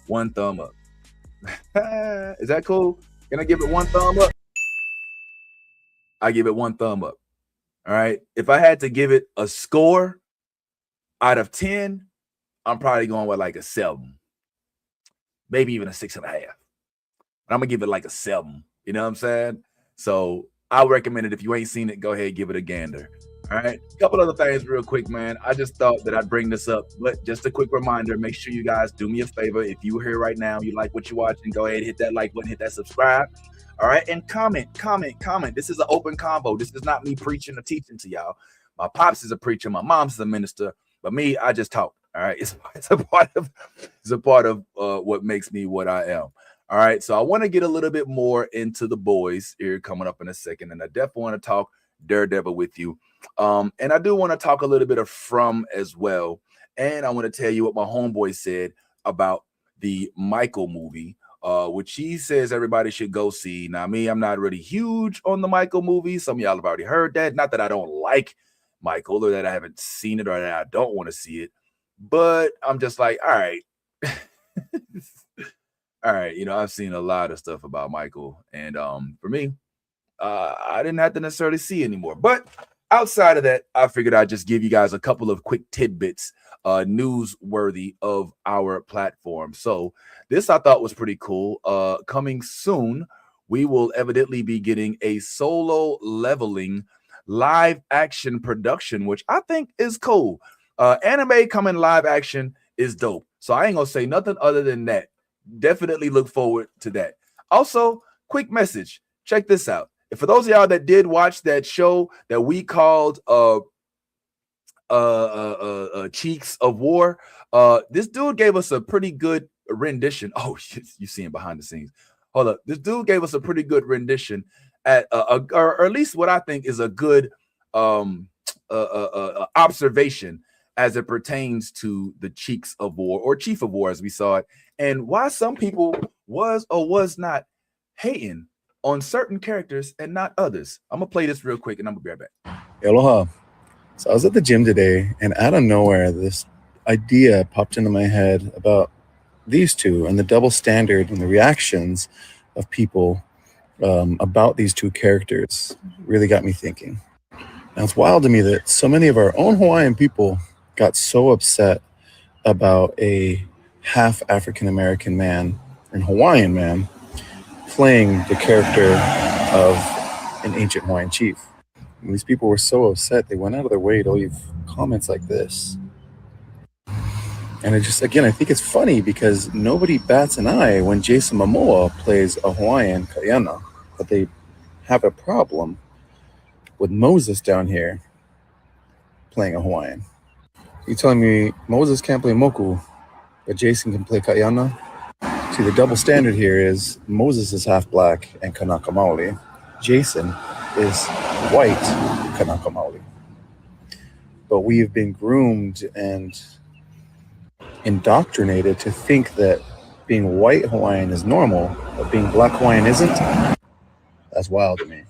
1 thumb up. Is that cool? Can I give it 1 thumb up? I give it 1 thumb up. All right. If I had to give it a score out of 10, I'm probably going with like a 7, maybe even a 6.5. But I'm gonna give it like a 7. You know what I'm saying? So I recommend it. If you ain't seen it, go ahead and give it a gander. All right. A couple other things real quick, man. I just thought that I'd bring this up, but just a quick reminder, make sure you guys do me a favor. If you're here right now, you like what you're watching, go ahead, hit that like button, hit that subscribe. All right. And comment. This is an open convo. This is not me preaching or teaching to y'all. My pops is a preacher. My mom's a minister. But me, I just talk. All right. It's a part of what makes me what I am. All right. So I want to get a little bit more into the boys here coming up in a second. And I definitely want to talk Daredevil with you. And I do want to talk a little bit of From as well. And I want to tell you what my homeboy said about the Michael movie, which he says everybody should go see. Now, me, I'm not really huge on the Michael movie. Some of y'all have already heard that. Not that I don't like Michael or that I haven't seen it or that I don't want to see it. But I'm just like, all right. All right. You know, I've seen a lot of stuff about Michael. And for me, I didn't have to necessarily see anymore. But outside of that, I figured I'd just give you guys a couple of quick tidbits, newsworthy of our platform. So this I thought was pretty cool. Coming soon, we will evidently be getting a Solo Leveling live action production, which I think is cool. Anime coming live action is dope. So I ain't gonna say nothing other than that. Definitely look forward to that. Also, quick message. Check this out. And for those of y'all that did watch that show that we called Cheeks of War, this dude gave us a pretty good rendition. Oh, you see him behind the scenes. Hold up. This dude gave us a pretty good rendition at or at least what I think is a good observation as it pertains to the Cheeks of War or Chief of War as we saw it, and why some people was or was not hating on certain characters and not others. I'm gonna play this real quick and I'm gonna be right back. Aloha. So I was at the gym today, and out of nowhere, this idea popped into my head about these two and the double standard and the reactions of people about these two characters really got me thinking. Now, it's wild to me that so many of our own Hawaiian people got so upset about a half African-American man and Hawaiian man playing the character of an ancient Hawaiian chief. And these people were so upset, they went out of their way to leave comments like this. And it just, again, I think it's funny because nobody bats an eye when Jason Momoa plays a Hawaiian kaiana, but they have a problem with Moses down here playing a Hawaiian. You telling me Moses can't play moku, but Jason can play kaiana? See, the double standard here is Moses is half black and Kanaka Maoli. Jason is white Kanaka Maoli. But we have been groomed and indoctrinated to think that being white Hawaiian is normal, but being black Hawaiian isn't. That's wild to me.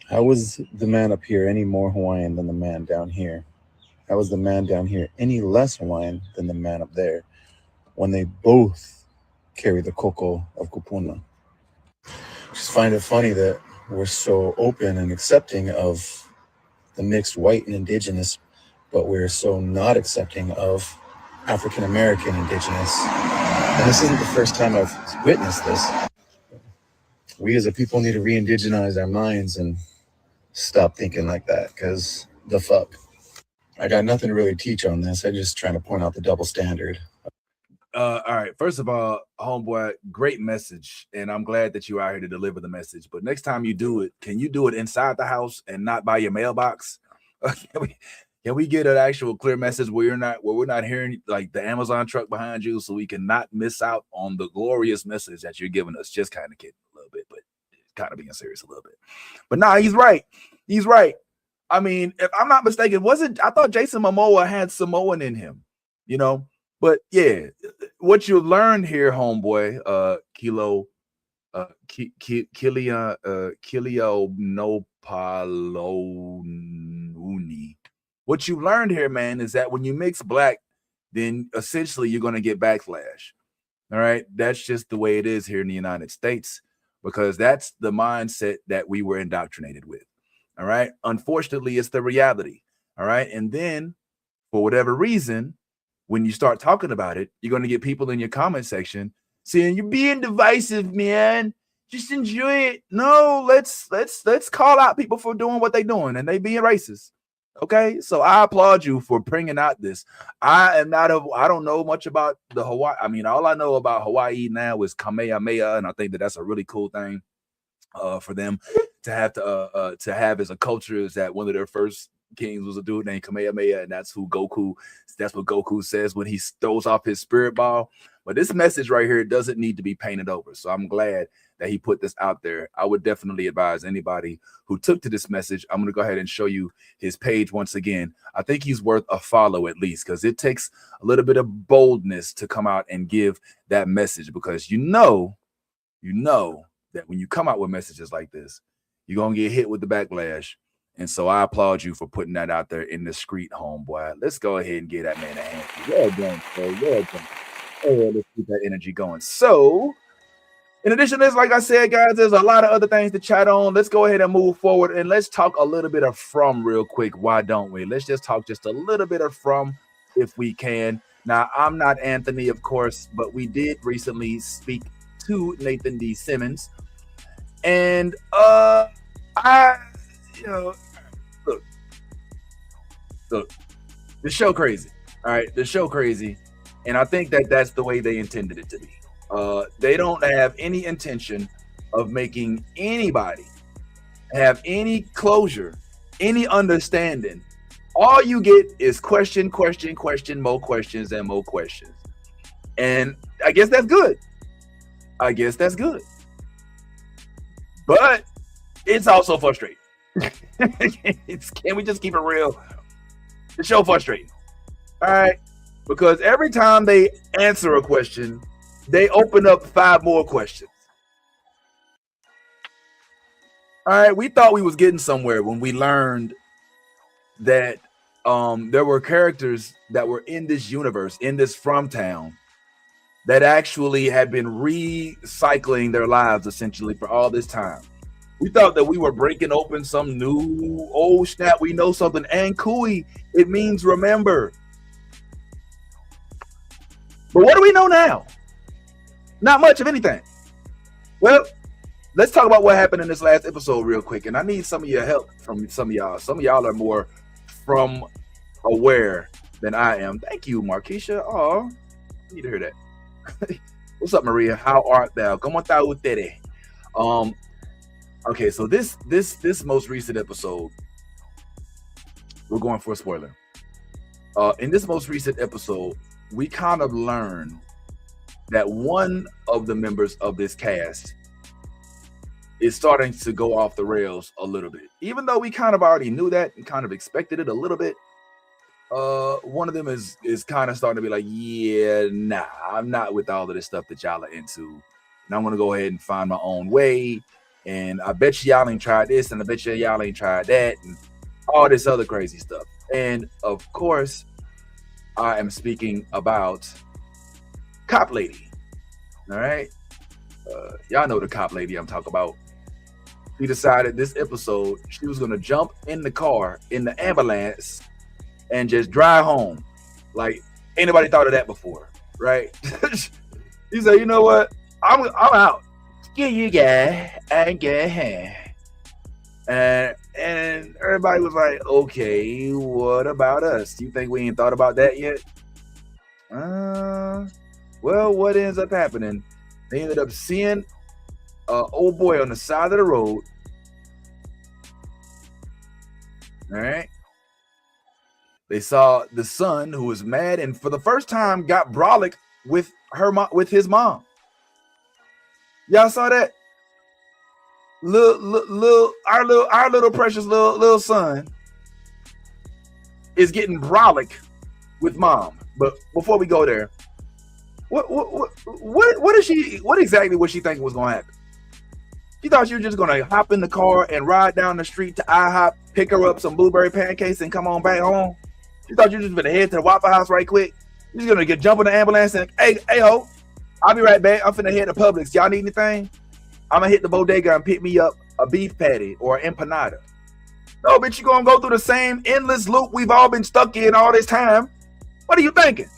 How is the man up here any more Hawaiian than the man down here? How is the man down here any less Hawaiian than the man up there when they both carry the koko of kupuna? Just find it funny that we're so open and accepting of the mixed white and indigenous, but we're so not accepting of African American indigenous. And this isn't the first time I've witnessed this. We as a people need to re-indigenize our minds and stop thinking like that, because the fuck. I got nothing to really teach on this. I'm just trying to point out the double standard. All right. First of all, homeboy, great message. And I'm glad that you're out here to deliver the message. But next time you do it, can you do it inside the house and not by your mailbox? Can we get an actual clear message where we're not hearing like the Amazon truck behind you, so we can not miss out on the glorious message that you're giving us? Just kind of kidding a little bit, but kind of being serious a little bit. But nah, he's right. He's right. I mean, if I'm not mistaken, I thought Jason Momoa had Samoan in him, you know? But yeah, what you learned here, homeboy, Kilio Nopalonuni. What you learned here, man, is that when you mix black, then essentially you're going to get backlash. All right. That's just the way it is here in the United States, because that's the mindset that we were indoctrinated with. All right. Unfortunately, it's the reality. All right. And then for whatever reason, when you start talking about it, you're going to get people in your comment section saying you're being divisive, man. Just enjoy it. No, let's call out people for doing what they're doing and they being racist. Okay, so I applaud you for bringing out this. I don't know much about the Hawaii. I mean, all I know about Hawaii now is Kamehameha, and I think that that's a really cool thing for them to have as a culture. Is that one of their first kings was a dude named Kamehameha, and that's what Goku says when he throws off his spirit ball. But this message right here doesn't need to be painted over. So I'm glad that he put this out there. I would definitely advise anybody who took to this message. I'm going to go ahead and show you his page once again. I think he's worth a follow at least, because it takes a little bit of boldness to come out and give that message, because you know that when you come out with messages like this, you're going to get hit with the backlash. And so I applaud you for putting that out there in the street, homeboy. Let's go ahead and get that man a hand. Well done, sir. Well done. Oh, let's keep that energy going. So, in addition to this, like I said, guys, there's a lot of other things to chat on. Let's go ahead and move forward, and let's talk a little bit of From real quick. Why don't we? Let's just talk just a little bit of From if we can. Now, I'm not Anthony, of course, but we did recently speak to Nathan D. Simmons. And look, the show crazy. All right, the show crazy. And I think that that's the way they intended it to be. They don't have any intention of making anybody have any closure, any understanding. All you get is question, more questions and more questions. And I guess that's good. But it's also frustrating. Can we just keep it real? The show frustrating. All right. Because every time they answer a question, they open up 5 more questions. All right, we thought we was getting somewhere when we learned that there were characters that were in this universe, in this From town, that actually had been recycling their lives essentially for all this time. We thought that we were breaking open some new, oh snap, we know something. And Kui, it means remember. But what do we know now? Not much of anything. Well, let's talk about what happened in this last episode real quick. And I need some of your help from some of y'all. Some of y'all are more From aware than I am. Thank you, Markeisha. Oh, I need to hear that. What's up, Maria? How art thou? ¿Cómo está usted? Okay, so this most recent episode, we're going for a spoiler. In this most recent episode, we kind of learned that one of the members of this cast is starting to go off the rails a little bit. Even though we kind of already knew that and kind of expected it a little bit, One of them is kind of starting to be like, yeah, nah, I'm not with all of this stuff that y'all are into, and I'm gonna go ahead and find my own way. And I bet y'all ain't tried this, and I bet y'all ain't tried that, and all this other crazy stuff. And of course, I am speaking about Cop Lady. All right, y'all know the Cop Lady I'm talking about. She decided this episode she was gonna jump in the car in the ambulance and just drive home. Like, anybody thought of that before, right? He said, you know what? I'm out. Screw you guys. I ain't getting and everybody was like, okay, what about us? You think we ain't thought about that yet? Well, what ends up happening? They ended up seeing an old boy on the side of the road. All right. They saw the son who was mad and for the first time got brolic with his mom. Y'all saw that? Our little precious little son is getting brolic with mom. But before we go there, what exactly was she thinking was gonna happen? She thought she was just gonna hop in the car and ride down the street to IHOP, pick her up some blueberry pancakes, and come on back home. She thought you were just gonna head to the Waffle House right quick. You're just gonna jump in the ambulance and hey ho, I'll be right back. I'm finna head to Publix. Y'all need anything? I'm gonna hit the bodega and pick me up a beef patty or an empanada. No, bitch, you gonna go through the same endless loop we've all been stuck in all this time. What are you thinking?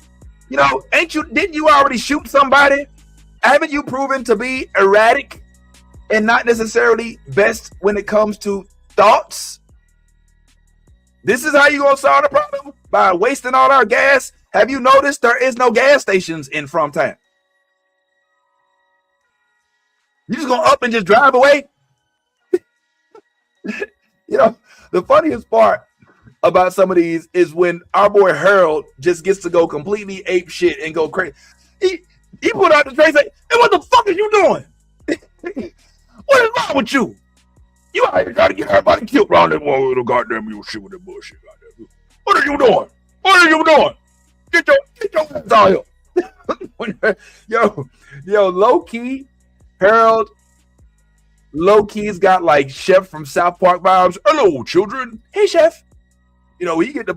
You know, didn't you already shoot somebody? Haven't you proven to be erratic and not necessarily best when it comes to thoughts? This is how you gonna solve the problem? By wasting all our gas? Have you noticed there is no gas stations in From Town? You just gonna up and just drive away? You know, the funniest part about some of these is when our boy Harold just gets to go completely ape shit and go crazy. He put out the tray and say, hey, what the fuck are you doing? What is wrong with you? You out here trying to get everybody killed around that one little goddamn you shit with that bullshit. Goddamn. What are you doing? What are you doing? Get your ass out here. Yo, low key, Harold, low key's got like Chef from South Park vibes. Hello, children. Hey, Chef. You know, he get to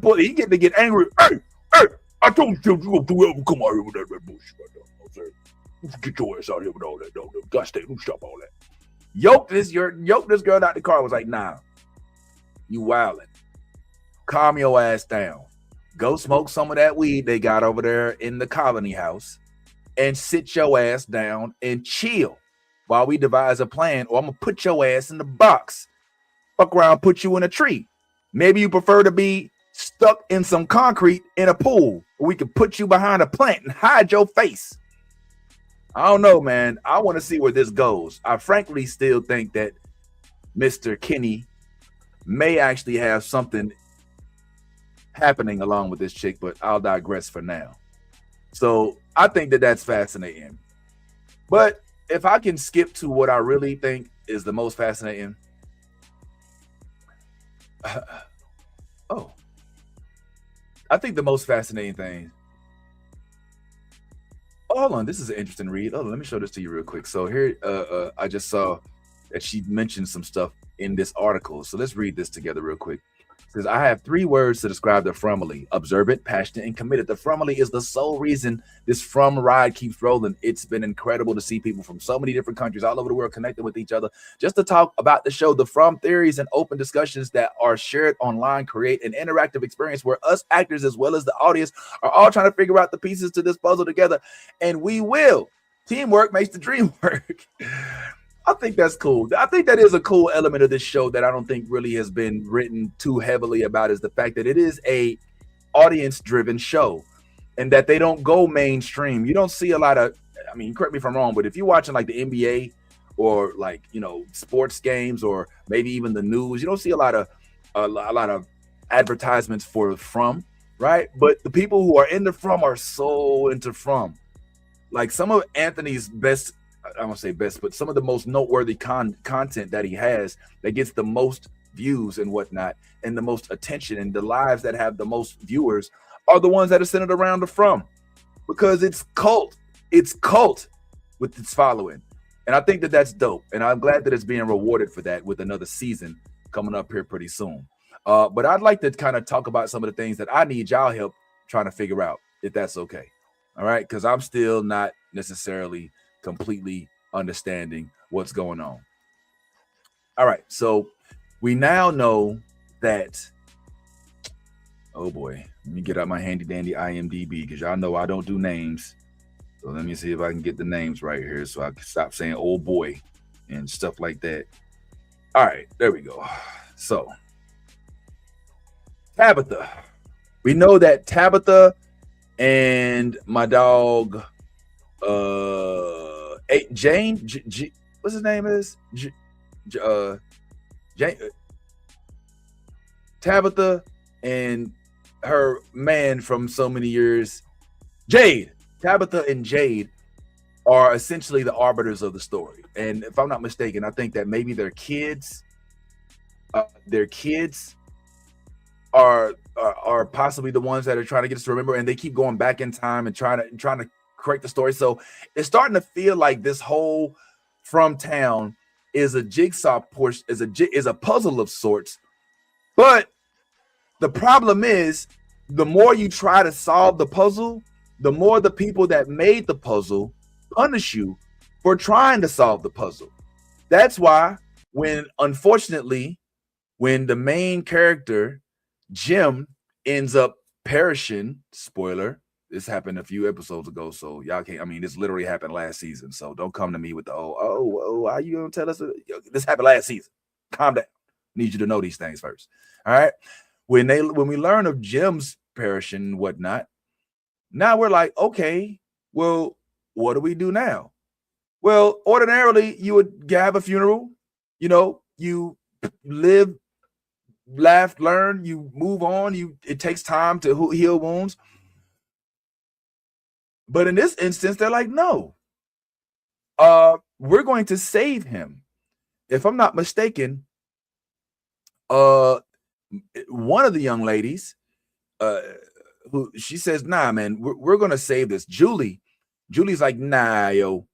get angry. Hey, I told you to do ever come out here with that bullshit right now. Get your ass out here with all that. No, gosh, don't stop all that. Yoked this girl out the car. Was like, nah, you wildin'. Calm your ass down. Go smoke some of that weed they got over there in the colony house and sit your ass down and chill while we devise a plan, or I'm gonna put your ass in the box. Fuck around, put you in a tree. Maybe you prefer to be stuck in some concrete in a pool, or we could put you behind a plant and hide your face. I don't know, man. I want to see where this goes. I frankly still think that Mr. Kenny may actually have something happening along with this chick, but I'll digress for now. So I think that that's fascinating. But if I can skip to what I really think is the most fascinating. I think the most fascinating thing. Oh, hold on, this is an interesting read. Oh, let me show this to you real quick. So here, I just saw that she mentioned some stuff in this article. So let's read this together real quick. It says, I have 3 words to describe the Frumily: observant, passionate, and committed. The Frumily is the sole reason this Frum ride keeps rolling. It's been incredible to see people from so many different countries all over the world connected with each other just to talk about the show. The Frum theories and open discussions that are shared online create an interactive experience where us actors as well as the audience are all trying to figure out the pieces to this puzzle together, and we will. Teamwork makes the dream work. I think that's cool. I think that is a cool element of this show that I don't think really has been written too heavily about, is the fact that it is a audience-driven show and that they don't go mainstream. You don't see a lot of, I mean, correct me if I'm wrong, but if you're watching like the NBA or like, you know, sports games or maybe even the news, you don't see a lot of advertisements for From, right? But the people who are in the From are so into From. Like some of Anthony's best, I won't say best, but some of the most noteworthy content that he has that gets the most views and whatnot, and the most attention, and the lives that have the most viewers are the ones that are centered around the From, because it's cult with its following. And I think that that's dope, and I'm glad that it's being rewarded for that with another season coming up here pretty soon. But I'd like to kind of talk about some of the things that I need y'all help trying to figure out, if that's okay. All right, because I'm still not necessarily completely understanding what's going on. All right, so we now know that, oh boy, let me get out my handy dandy IMDb, because y'all know I don't do names. So let me see if I can get the names right here so I can stop saying oh boy and stuff like that. All right, there we go. So Tabitha, we know that Tabitha and my dog Jane, what's his name is? Jane, Tabitha and her man from so many years, Jade. Tabitha and Jade are essentially the arbiters of the story. And if I'm not mistaken, I think that maybe their kids are possibly the ones that are trying to get us to remember, and they keep going back in time and trying to correct the story. So it's starting to feel like this whole From Town is a jigsaw portion, is a puzzle of sorts. But the problem is, the more you try to solve the puzzle, the more the people that made the puzzle punish you for trying to solve the puzzle. That's why unfortunately, when the main character, Jim, ends up perishing, spoiler, this happened a few episodes ago, so y'all can't, I mean, this literally happened last season, so don't come to me with the, why are you gonna tell us? This happened last season. Calm down. Need you to know these things first. All right. When we learn of Jim's perishing and whatnot, now we're like, okay, well, what do we do now? Well, ordinarily, you would have a funeral, you live, laugh, learn, you move on, it takes time to heal wounds. But in this instance, they're like, no, we're going to save him. If I'm not mistaken, one of the young ladies, who she says, nah, man, we're gonna save this. Julie's like, nah, yo,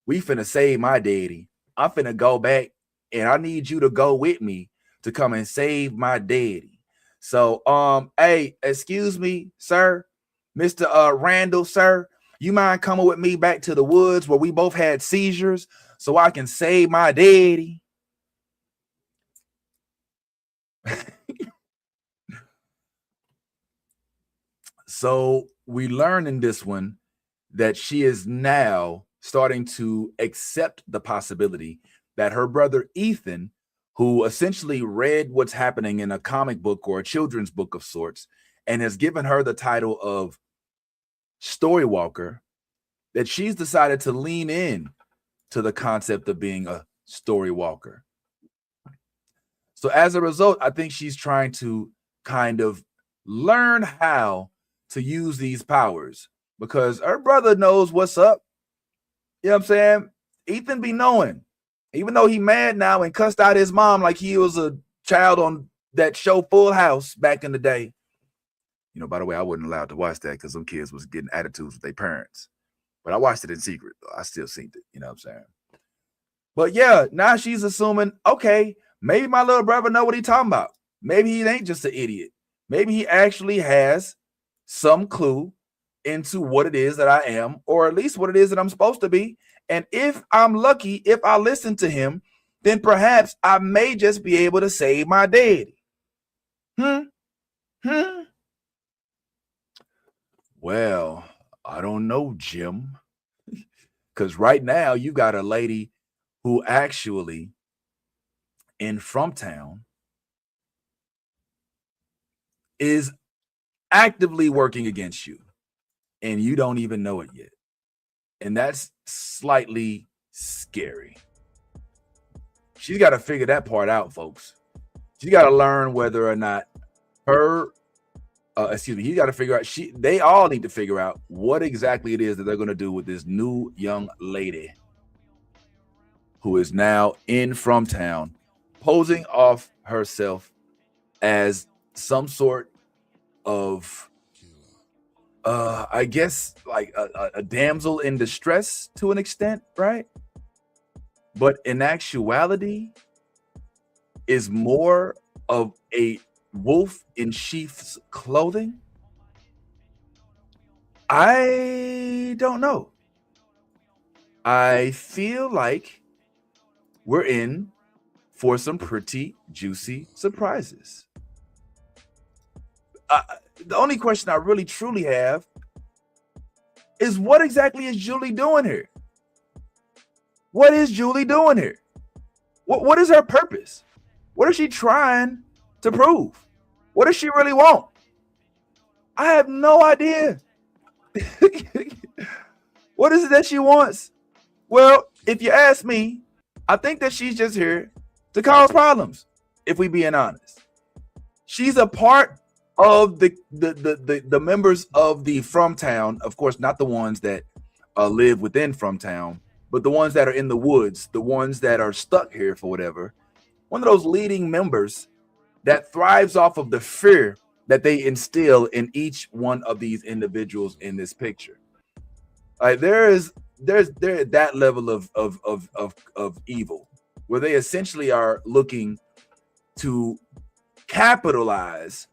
we finna save my daddy. I'm finna go back, and I need you to go with me to come and save my daddy. So, hey, excuse me, sir, Mr. Randall, sir, you mind coming with me back to the woods where we both had seizures so I can save my daddy? So we learn in this one that she is now starting to accept the possibility that her brother Ethan, who essentially read what's happening in a comic book or a children's book of sorts, and has given her the title of Story Walker, that she's decided to lean in to the concept of being a story walker. So as a result, I think she's trying to kind of learn how to use these powers, because her brother knows what's up. You know what I'm saying? Ethan be knowing, even though he mad now and cussed out his mom like he was a child on that show Full House back in the day. By the way, I wasn't allowed to watch that because some kids was getting attitudes with their parents. But I watched it in secret, though. I still seen it, you know what I'm saying? But yeah, now she's assuming, okay, maybe my little brother know what he talking about. Maybe he ain't just an idiot. Maybe he actually has some clue into what it is that I am, or at least what it is that I'm supposed to be. And if I'm lucky, if I listen to him, then perhaps I may just be able to save my daddy. Well, I don't know, Jim. Because right now you got a lady who actually in From Town is actively working against you, and you don't even know it yet. And that's slightly scary. She's got to figure that part out, folks. She's got to learn whether or not he's got to figure out, they all need to figure out what exactly it is that they're going to do with this new young lady who is now in From Town, posing off herself as some sort of I guess like a damsel in distress to an extent, right? But in actuality is more of a wolf in sheep's clothing. I don't know. I feel like we're in for some pretty juicy surprises. The only question I really truly have is what exactly is Julie doing here? What is Julie doing here? What is her purpose? What is she trying to prove? What does she really want? I have no idea. What is it that she wants? Well, if you ask me, I think that she's just here to cause problems, if we being honest. She's a part of the members of the From Town, of course, not the ones that live within From Town, but the ones that are in the woods, the ones that are stuck here for whatever. One of those leading members that thrives off of the fear that they instill in each one of these individuals in this picture. Like there's that level of evil where they essentially are looking to capitalize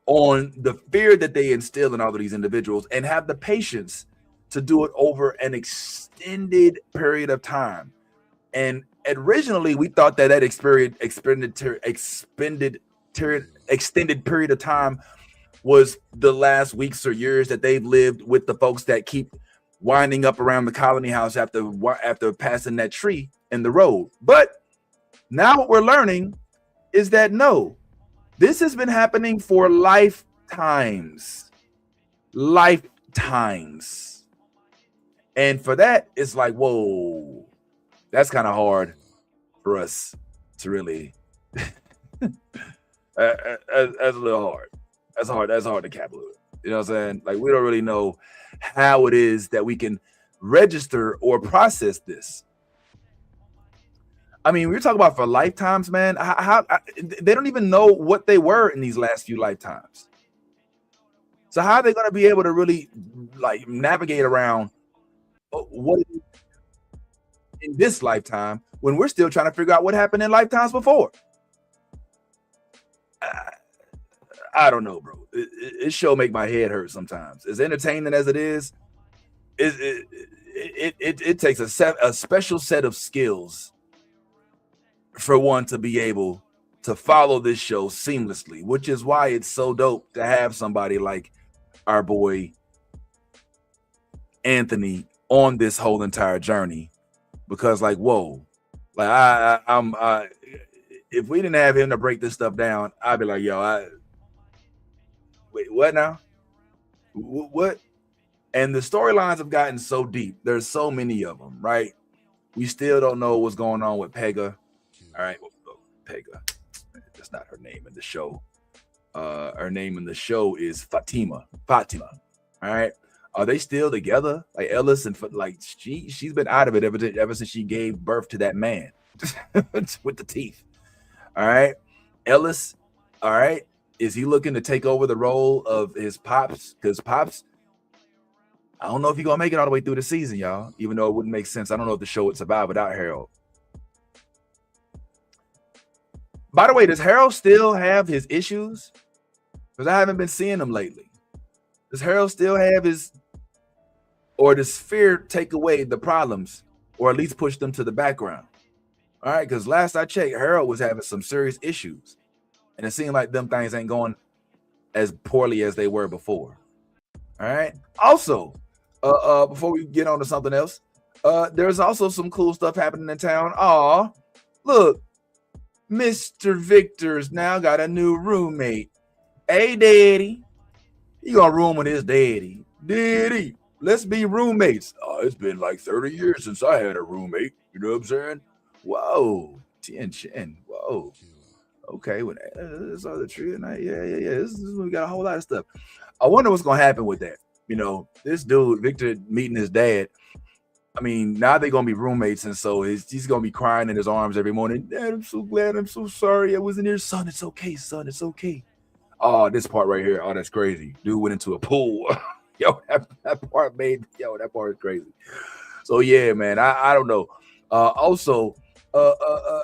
on the fear that they instill in all of these individuals and have the patience to do it over an extended period of time. And originally we thought that extended period of time was the last weeks or years that they've lived with the folks that keep winding up around the colony house after passing that tree in the road. But now what we're learning is that no, this has been happening for lifetimes. And for that, it's like, whoa, that's kind of hard for us to really that's a little hard. That's hard to capitalize. You know what I'm saying? Like we don't really know how it is that we can register or process this. I mean, we're talking about for lifetimes, man. How they don't even know what they were in these last few lifetimes. So how are they going to be able to really like navigate around what in this lifetime when we're still trying to figure out what happened in lifetimes before? I don't know, bro. It show make my head hurt sometimes. As entertaining as it is, it takes a special set of skills for one to be able to follow this show seamlessly, which is why it's so dope to have somebody like our boy Anthony on this whole entire journey. Because like, whoa, like I'm if we didn't have him to break this stuff down, I'd be like, yo, wait, what now? What? And the storylines have gotten so deep. There's so many of them, right? We still don't know what's going on with Pega. All right, Pega. That's not her name in the show. Her name in the show is Fatima. All right. Are they still together? Like Ellis and like she's been out of it ever since she gave birth to that man with the teeth. All right. Ellis, all right. Is he looking to take over the role of his Pops? Because Pops, I don't know if he's gonna make it all the way through the season, y'all. Even though it wouldn't make sense. I don't know if the show would survive without Harold. By the way, does Harold still have his issues? Because I haven't been seeing them lately. Does Harold still have his, or does fear take away the problems, or at least push them to the background? All right, because last I checked, Harold was having some serious issues. And it seemed like them things ain't going as poorly as they were before. All right. Also, before we get on to something else, there's also some cool stuff happening in town. Aw, look, Mr. Victor's now got a new roommate. Hey, Daddy. He gonna room with his daddy. Daddy, let's be roommates. Oh, it's been like 30 years since I had a roommate. You know what I'm saying? Whoa, Tien Chen. Whoa. Okay, well, this other tree tonight. Yeah. We got a whole lot of stuff. I wonder what's gonna happen with that. You know, this dude, Victor, meeting his dad. I mean, now they're gonna be roommates, and so he's gonna be crying in his arms every morning. Dad, I'm so glad. I'm so sorry I wasn't here, son. It's okay, son. It's okay. Oh, this part right here. Oh, that's crazy. Dude went into a pool. Yo, that part is crazy. So yeah, man. I don't know. Also,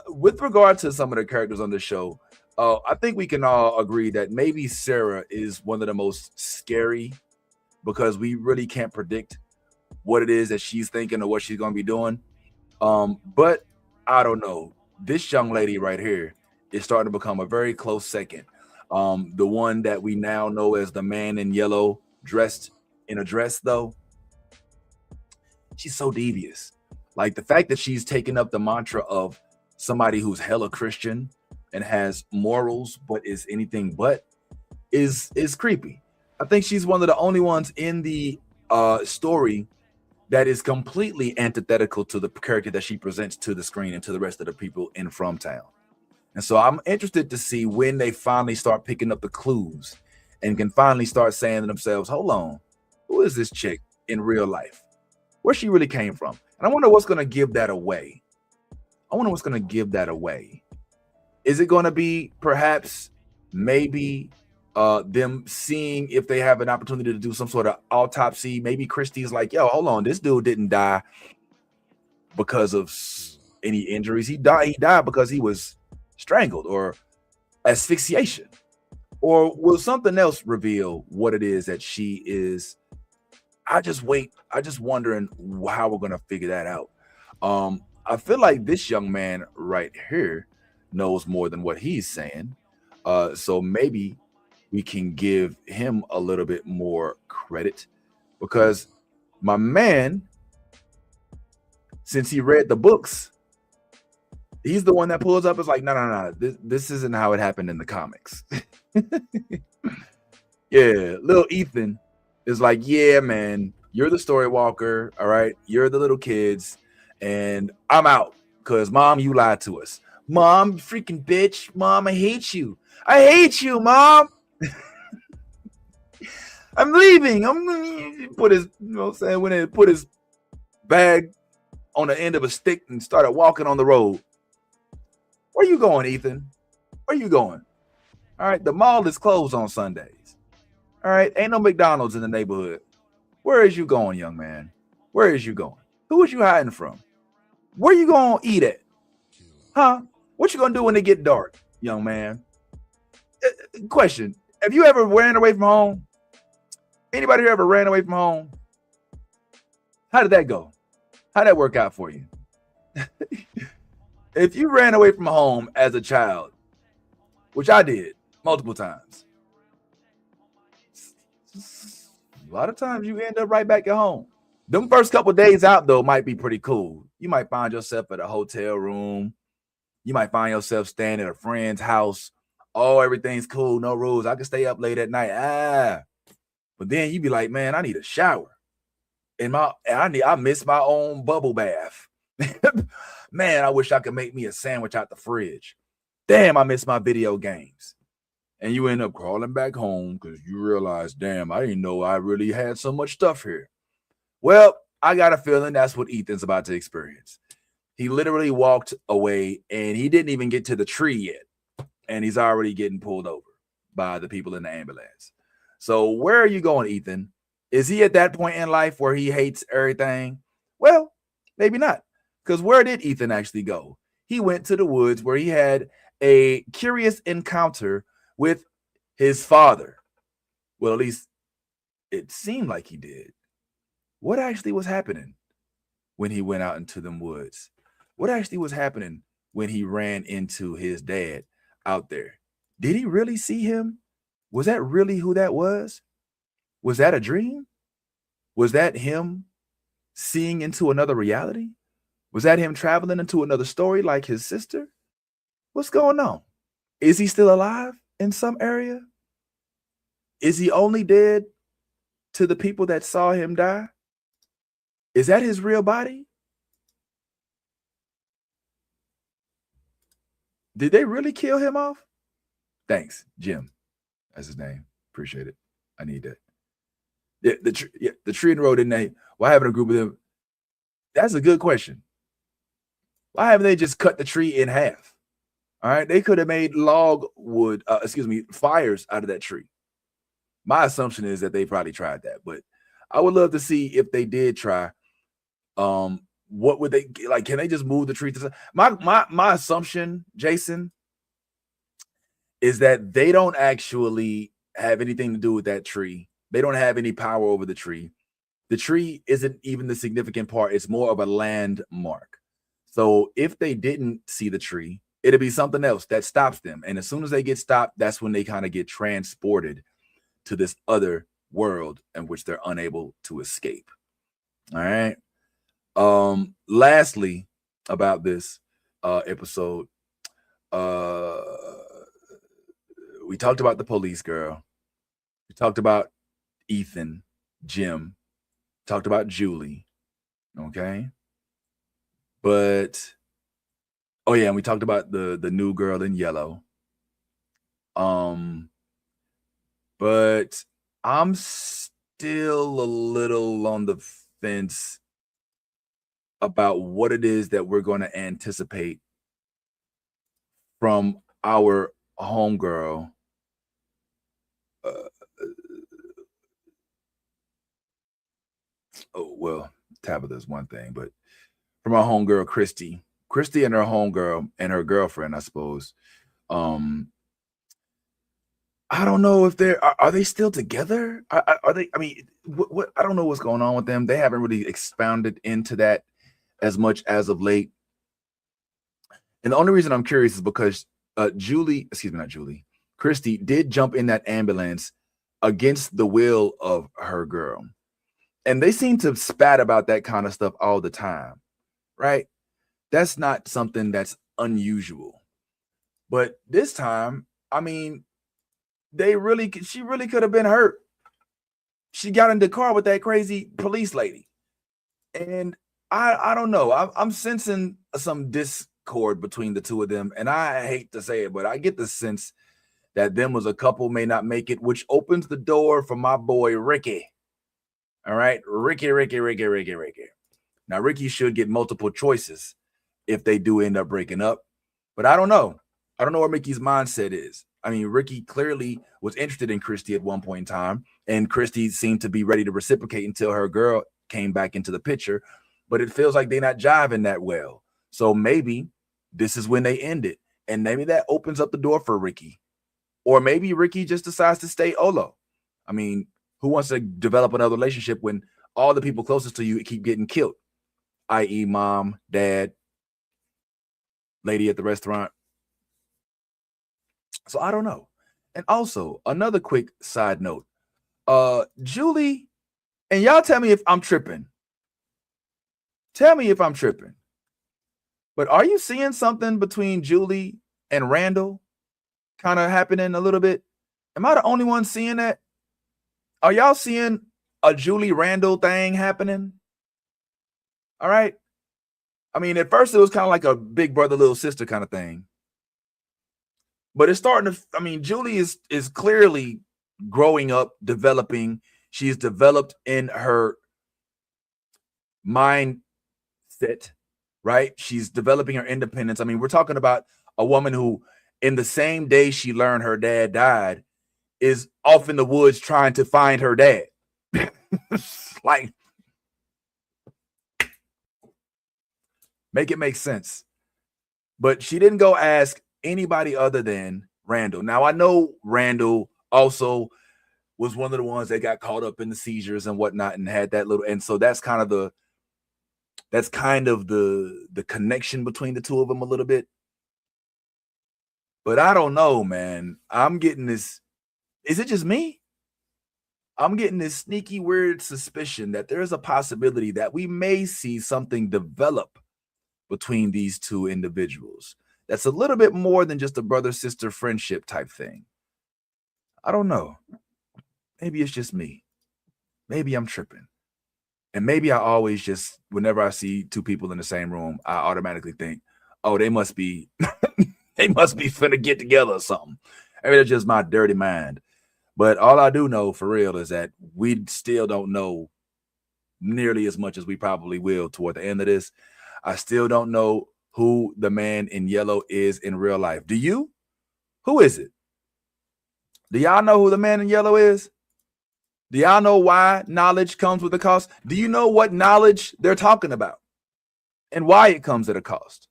with regard to some of the characters on the show, I think we can all agree that maybe Sarah is one of the most scary because we really can't predict what it is that she's thinking or what she's going to be doing. But I don't know. This young lady right here is starting to become a very close second. The one that we now know as the man in yellow, dressed in a dress, though, she's so devious. Like the fact that she's taken up the mantra of somebody who's hella Christian and has morals, but is anything but, is creepy. I think she's one of the only ones in the story that is completely antithetical to the character that she presents to the screen and to the rest of the people in From Town. And so I'm interested to see when they finally start picking up the clues and can finally start saying to themselves, hold on, who is this chick in real life? Where she really came from? And I wonder what's going to give that away. Is it going to be perhaps maybe them seeing if they have an opportunity to do some sort of autopsy? Maybe Christie's like, yo, hold on, this dude didn't die because of any injuries. He died because he was strangled or asphyxiation. Or will something else reveal what it is that she is? I just wondering how we're gonna figure that out. I feel like this young man right here knows more than what he's saying. So maybe we can give him a little bit more credit because my man, since he read the books, he's the one that pulls up. Is like, no. This isn't how it happened in the comics. Yeah, little Ethan is like, yeah, man, you're the story walker. All right, you're the little kids, and I'm out because mom, you lied to us. Mom, freaking bitch. Mom, I hate you. I hate you, mom. I'm leaving. I'm gonna put his, when he put his bag on the end of a stick and started walking on the road. Where you going, Ethan? Where you going? All right, the mall is closed on Sundays. All right, ain't no McDonald's in the neighborhood. Where is you going, young man? Where is you going? Who is you hiding from? Where you gonna eat at? Huh? What you gonna do when it get dark, young man? Question: have you ever ran away from home? Anybody here ever ran away from home? How did that go? How'd that work out for you? If you ran away from home as a child, which I did multiple times, a lot of times you end up right back at home. Them first couple days out, though, might be pretty cool. You might find yourself at a hotel room. You might find yourself staying at a friend's house. Oh, everything's cool, no rules. I can stay up late at night. But then you be like, man, I need a shower. And I miss my own bubble bath. Man, I wish I could make me a sandwich out the fridge. Damn, I miss my video games. And you end up crawling back home because you realize, damn, I didn't know I really had so much stuff here. Well, I got a feeling that's what Ethan's about to experience. He literally walked away and he didn't even get to the tree yet. And he's already getting pulled over by the people in the ambulance. So where are you going, Ethan? Is he at that point in life where he hates everything? Well, maybe not. Because where did Ethan actually go? He went to the woods where he had a curious encounter with his father. Well, at least it seemed like he did. What actually was happening when he went out into them woods? What actually was happening when he ran into his dad out there? Did he really see him? Was that really who that was? Was that a dream? Was that him seeing into another reality? Was that him traveling into another story like his sister? What's going on? Is he still alive in some area? Is he only dead to the people that saw him die? Is that his real body? Did they really kill him off? Thanks, Jim. That's his name. Appreciate it. I need that. Yeah, the tree in the road, didn't they? Why having a group of them? That's a good question. Why haven't they just cut the tree in half? All right, they could have made fires out of that tree. My assumption is that they probably tried that, but I would love to see if they did try. What would they like? Can they just move the tree to my assumption, Jason, is that they don't actually have anything to do with that tree. They don't have any power over the tree. The tree isn't even the significant part. It's more of a landmark. So if they didn't see the tree, it'll be something else that stops them. And as soon as they get stopped, that's when they kind of get transported to this other world in which they're unable to escape. All right. Lastly, about this episode, we talked about the police girl. We talked about Ethan, Jim, talked about Julie. Okay. But oh yeah, and we talked about the new girl in yellow. But I'm still a little on the fence about what it is that we're going to anticipate from our homegirl. Oh well, Tabitha's one thing, but from our homegirl Christy and her homegirl and her girlfriend, I suppose. I don't know if are they still together? Are they? I mean, what? I don't know what's going on with them. They haven't really expounded into that as much as of late. And the only reason I'm curious is because Christy did jump in that ambulance against the will of her girl. And they seem to spat about that kind of stuff all the time, right? That's not something that's unusual. But this time, I mean, she really could have been hurt. She got in the car with that crazy police lady. And I don't know. I'm sensing some discord between the two of them. And I hate to say it, but I get the sense that them as a couple may not make it, which opens the door for my boy Ricky. All right, Ricky. Now, Ricky should get multiple choices if they do end up breaking up. But I don't know. I don't know what Mickey's mindset is. I mean, Ricky clearly was interested in Christy at one point in time, and Christy seemed to be ready to reciprocate until her girl came back into the picture. But it feels like they're not jiving that well. So maybe this is when they end it. And maybe that opens up the door for Ricky. Or maybe Ricky just decides to stay Olo. I mean, who wants to develop another relationship when all the people closest to you keep getting killed, i.e. mom, dad, lady at the restaurant? So I don't know. And also, another quick side note. Julie, and y'all tell me if I'm tripping. Tell me if I'm tripping. But are you seeing something between Julie and Randall kind of happening a little bit? Am I the only one seeing that? Are y'all seeing a Julie Randall thing happening? All right. I mean, at first it was kind of like a big brother, little sister kind of thing. But it's starting to, I mean, Julie is clearly growing up, developing. She's developed in her mindset, right? She's developing her independence. I mean, we're talking about a woman who, in the same day she learned her dad died, is off in the woods trying to find her dad. Like, make it make sense. But she didn't go ask anybody other than Randall. Now, I know Randall also was one of the ones that got caught up in the seizures and whatnot and had that little, and so that's kind of the connection between the two of them a little bit. But I don't know, man. I'm getting this. Is it just me? I'm getting this sneaky, weird suspicion that there's a possibility that we may see something develop between these two individuals. That's a little bit more than just a brother-sister friendship type thing. I don't know. Maybe it's just me. Maybe I'm tripping. And maybe I always just, whenever I see two people in the same room, I automatically think, oh, they must be finna get together or something. Maybe that's just my dirty mind. But all I do know for real is that we still don't know nearly as much as we probably will toward the end of this. I still don't know who the man in yellow is in real life. Do you? Who is it? Do y'all know who the man in yellow is? Do y'all know why knowledge comes with a cost? Do you know what knowledge they're talking about and why it comes at a cost?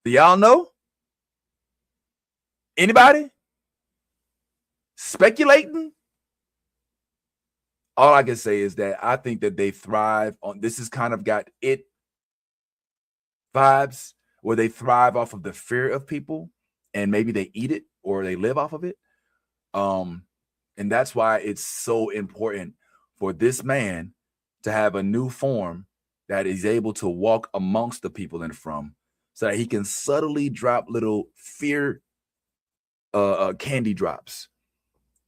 Do y'all know? Anybody? Speculating? All I can say is that I think that they thrive on this. Has kind of got it vibes where they thrive off of the fear of people, and maybe they eat it or they live off of it. And that's why it's so important for this man to have a new form that is able to walk amongst the people and from, so that he can subtly drop little fear candy drops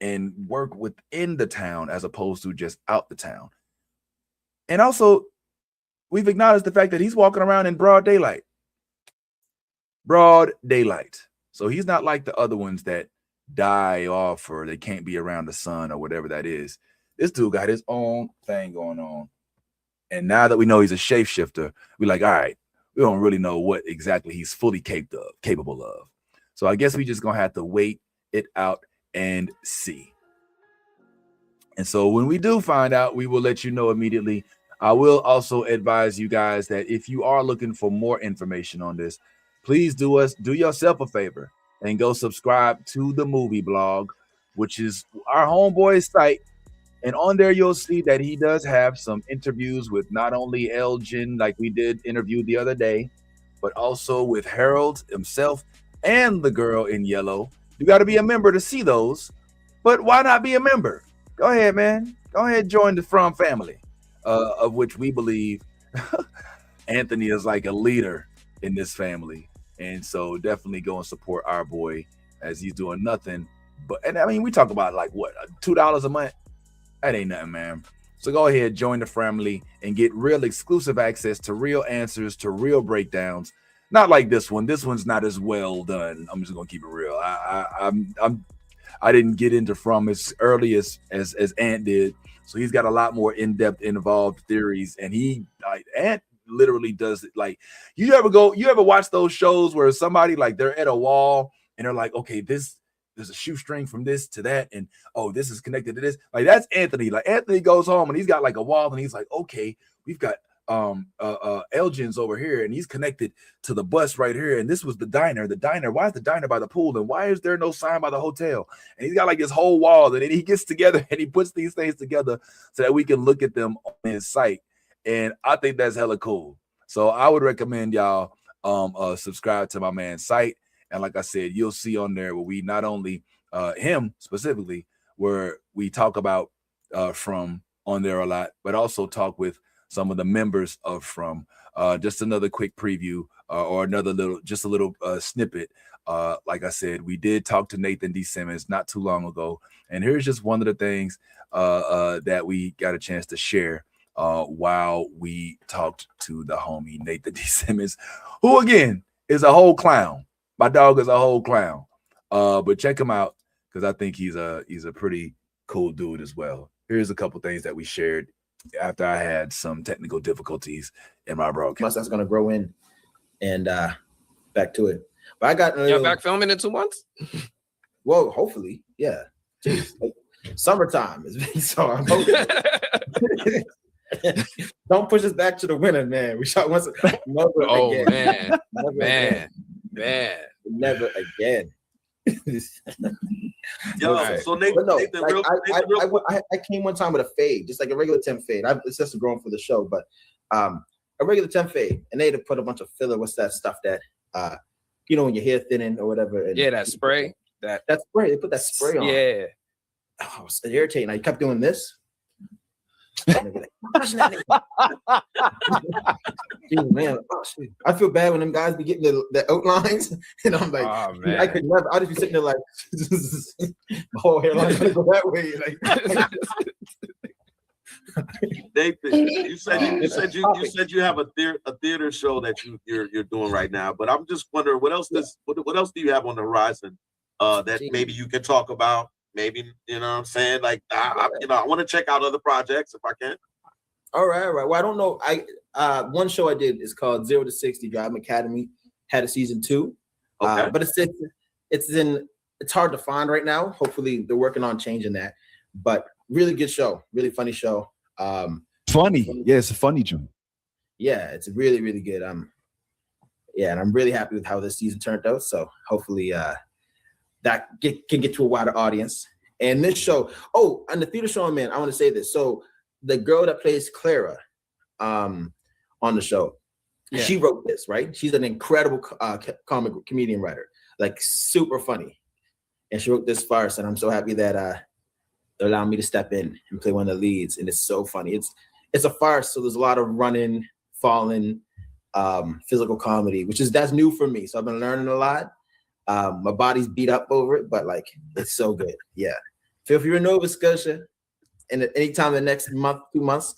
and work within the town as opposed to just out the town. And also, we've acknowledged the fact that he's walking around in broad daylight. Broad daylight. So he's not like the other ones that die off or they can't be around the sun or whatever that is. This dude got his own thing going on. And now that we know he's a shapeshifter, we're like, all right, we don't really know what exactly he's fully capable of. So I guess we just gonna have to wait it out and see. And so when we do find out, we will let you know immediately. I will also advise you guys that if you are looking for more information on this, please do yourself a favor and go subscribe to the Movie Blog, which is our homeboy's site. And on there, you'll see that he does have some interviews with not only Elgin, like we did interview the other day, but also with Harold himself and the girl in yellow. You got to be a member to see those. But why not be a member? Go ahead, man. Go ahead, join the From family, of which we believe Anthony is like a leader in this family. And so definitely go and support our boy as he's doing nothing. But, and I mean, we talk about like what, $2 a month? That ain't nothing, man. So go ahead, join the family and get real exclusive access to real answers, to real breakdowns. Not like this one. This one's not as well done. I'm just gonna keep it real. I didn't get into From as early as Ant did, so he's got a lot more in-depth, involved theories. And Ant literally does it. Like, you ever watch those shows where somebody, like, they're at a wall and they're like, okay, there's a shoestring from this to that, and oh, this is connected to this. Like, that's Anthony. Like, Anthony goes home and he's got like a wall and he's like, okay, we've got Elgin's over here and he's connected to the bus right here, and this was the diner. Why is the diner by the pool, and why is there no sign by the hotel? And he's got like this whole wall, and then he gets together and he puts these things together so that we can look at them on his site. And I think that's hella cool. So I would recommend y'all subscribe to my man's site. And like I said, you'll see on there where we not only him specifically, where we talk about From on there a lot, but also talk with some of the members of From. Just another quick preview or another little snippet. Like I said, we did talk to Nathan D. Simmons not too long ago. And here's just one of the things that we got a chance to share while we talked to the homie Nathan D. Simmons, who again is a whole clown. My dog is a whole clown. But check him out because I think he's a pretty cool dude as well. Here's a couple things that we shared after I had some technical difficulties in my broadcast. That's gonna grow in, and back to it. But I got you're back filming in 2 months. Well, hopefully, yeah. Jeez, like, summertime is so. I'm hoping. Don't push us back to the winter, man. We shot once. Never again. Never again. Yo, right. so Nathan, I came one time with a fade, just like a regular temp fade. It's just growing for the show, but a regular temp fade, and they had to put a bunch of filler. What's that stuff that when your hair thinning or whatever? And yeah, that spray. That spray. They put that spray on. Yeah. Oh, it's irritating. I kept doing this. Like, dude, man, I feel bad when them guys be getting the outlines, and I'm like, oh, man. I could never. I'd just be sitting there like, the whole hairline gonna go that way. Like, Nathan, you said you have a theater show that you're doing right now, but I'm just wondering what else do you have on the horizon that maybe you can talk about? Maybe, you know what I'm saying? Like, I want to check out other projects if I can. All right. Well, I don't know. One show I did is called 0 to 60 Driving Academy. Had a season 2, Okay. but it's hard to find right now. Hopefully, they're working on changing that. But really good show, really funny show. Funny, yeah, it's a funny joint. Yeah, it's really really good. Yeah, and I'm really happy with how this season turned out. So hopefully, that can get to a wider audience. And this show, and the theater show, man, I want to say this. So the girl that plays Clara on the show, she wrote this, right? She's an incredible comic comedian writer, like super funny. And she wrote this farce, and I'm so happy that they allowed me to step in and play one of the leads. And it's so funny. It's a farce, so there's a lot of running, falling, physical comedy, that's new for me. So I've been learning a lot. My body's beat up over it, but like it's so good. Yeah. So if you're in Nova Scotia and anytime the next month, 2 months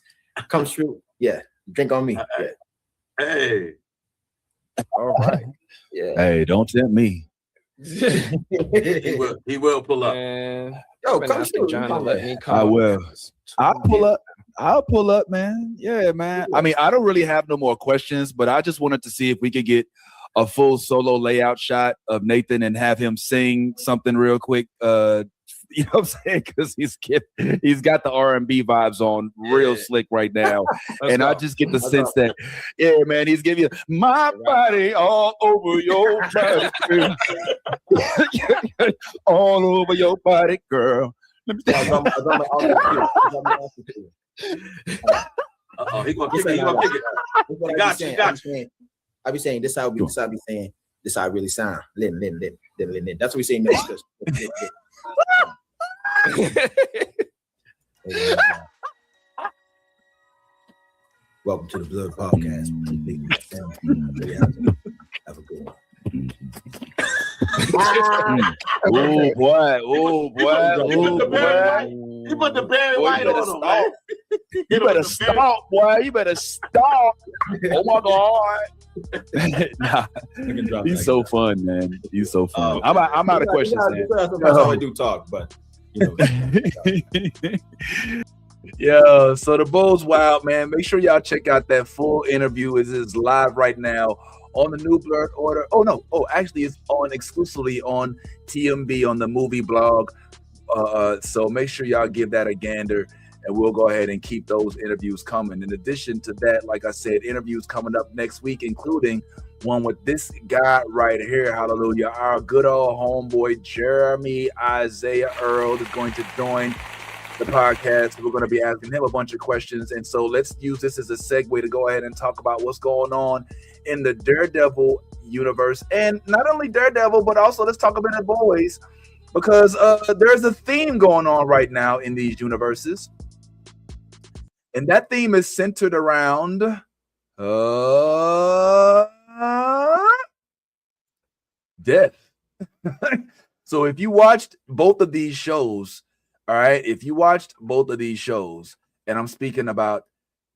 comes through, yeah, drink on me. Yeah. Hey. All right. Yeah. Hey, don't tempt me. He will pull up. Man, Yo, been come asking through. John to let me come. I will. I'll pull up, man. Yeah, man. I mean, I don't really have no more questions, but I just wanted to see if we could get a full solo layout shot of Nathan and have him sing something real quick. You know what I'm saying? Because he's got the R&B vibes on real slick right now. And I just get the sense that, yeah, man, he's giving you my body all over your body. All over your body, girl. He gonna kick it. He gonna kick it. Got you. I be saying this. I be saying this. I really sound. Lin. That's what we say in Mexico. Welcome to the Blood Podcast. Have a good one. Oh boy. You put the Barry White on him, man. You better stop, boy. You better stop. Oh my God. Nah, he's so fun, man. He's so fun. I'm out of questions, man. That's how I do talk, but you know. Yeah, so the Bull's wild, man. Make sure y'all check out that full interview. It is live right now on the New Blurred Order. Actually, it's on exclusively on TMB on the movie blog. So make sure y'all give that a gander, and we'll go ahead and keep those interviews coming. In addition to that, like I said, interviews coming up next week, including one with this guy right here. Hallelujah. Our good old homeboy, Jeremy Isaiah Earl, is going to join the podcast. We're going to be asking him a bunch of questions. And so let's use this as a segue to go ahead and talk about what's going on in the Daredevil universe. And not only Daredevil, but also let's talk about the boys, because there's a theme going on right now in these universes. And that theme is centered around death. So if you watched both of these shows, all right, and I'm speaking about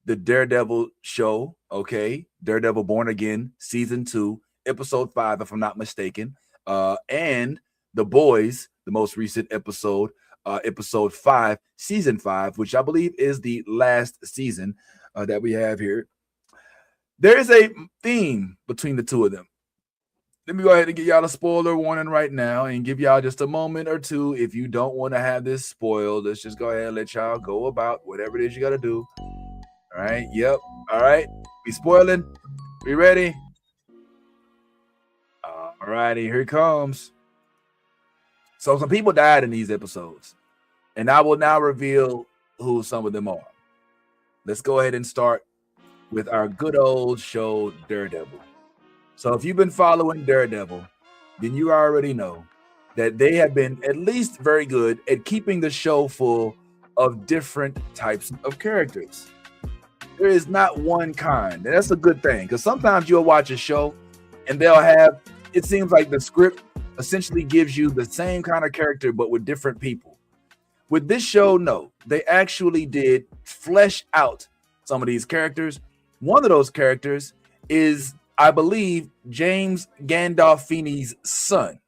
the Daredevil show, okay, Daredevil Born Again, season 2, episode 5, if I'm not mistaken, and The Boys, the most recent episode, episode 5, season 5, which I believe is the last season that we have here. There is a theme between the two of them. Let me go ahead and give y'all a spoiler warning right now and give y'all just a moment or two. If you don't want to have this spoiled, let's just go ahead and let y'all go about whatever it is you got to do. All right. Yep. All right. We spoiling. We ready? All righty. Here it comes. So some people died in these episodes, and I will now reveal who some of them are. Let's go ahead and start with our good old show, Daredevil. So if you've been following Daredevil, then you already know that they have been at least very good at keeping the show full of different types of characters. There is not one kind, and that's a good thing, because sometimes you'll watch a show and they'll have, it seems like the script essentially gives you the same kind of character but with different people. With this show, no, they actually did flesh out some of these characters. One of those characters is, I believe, James Gandolfini's son.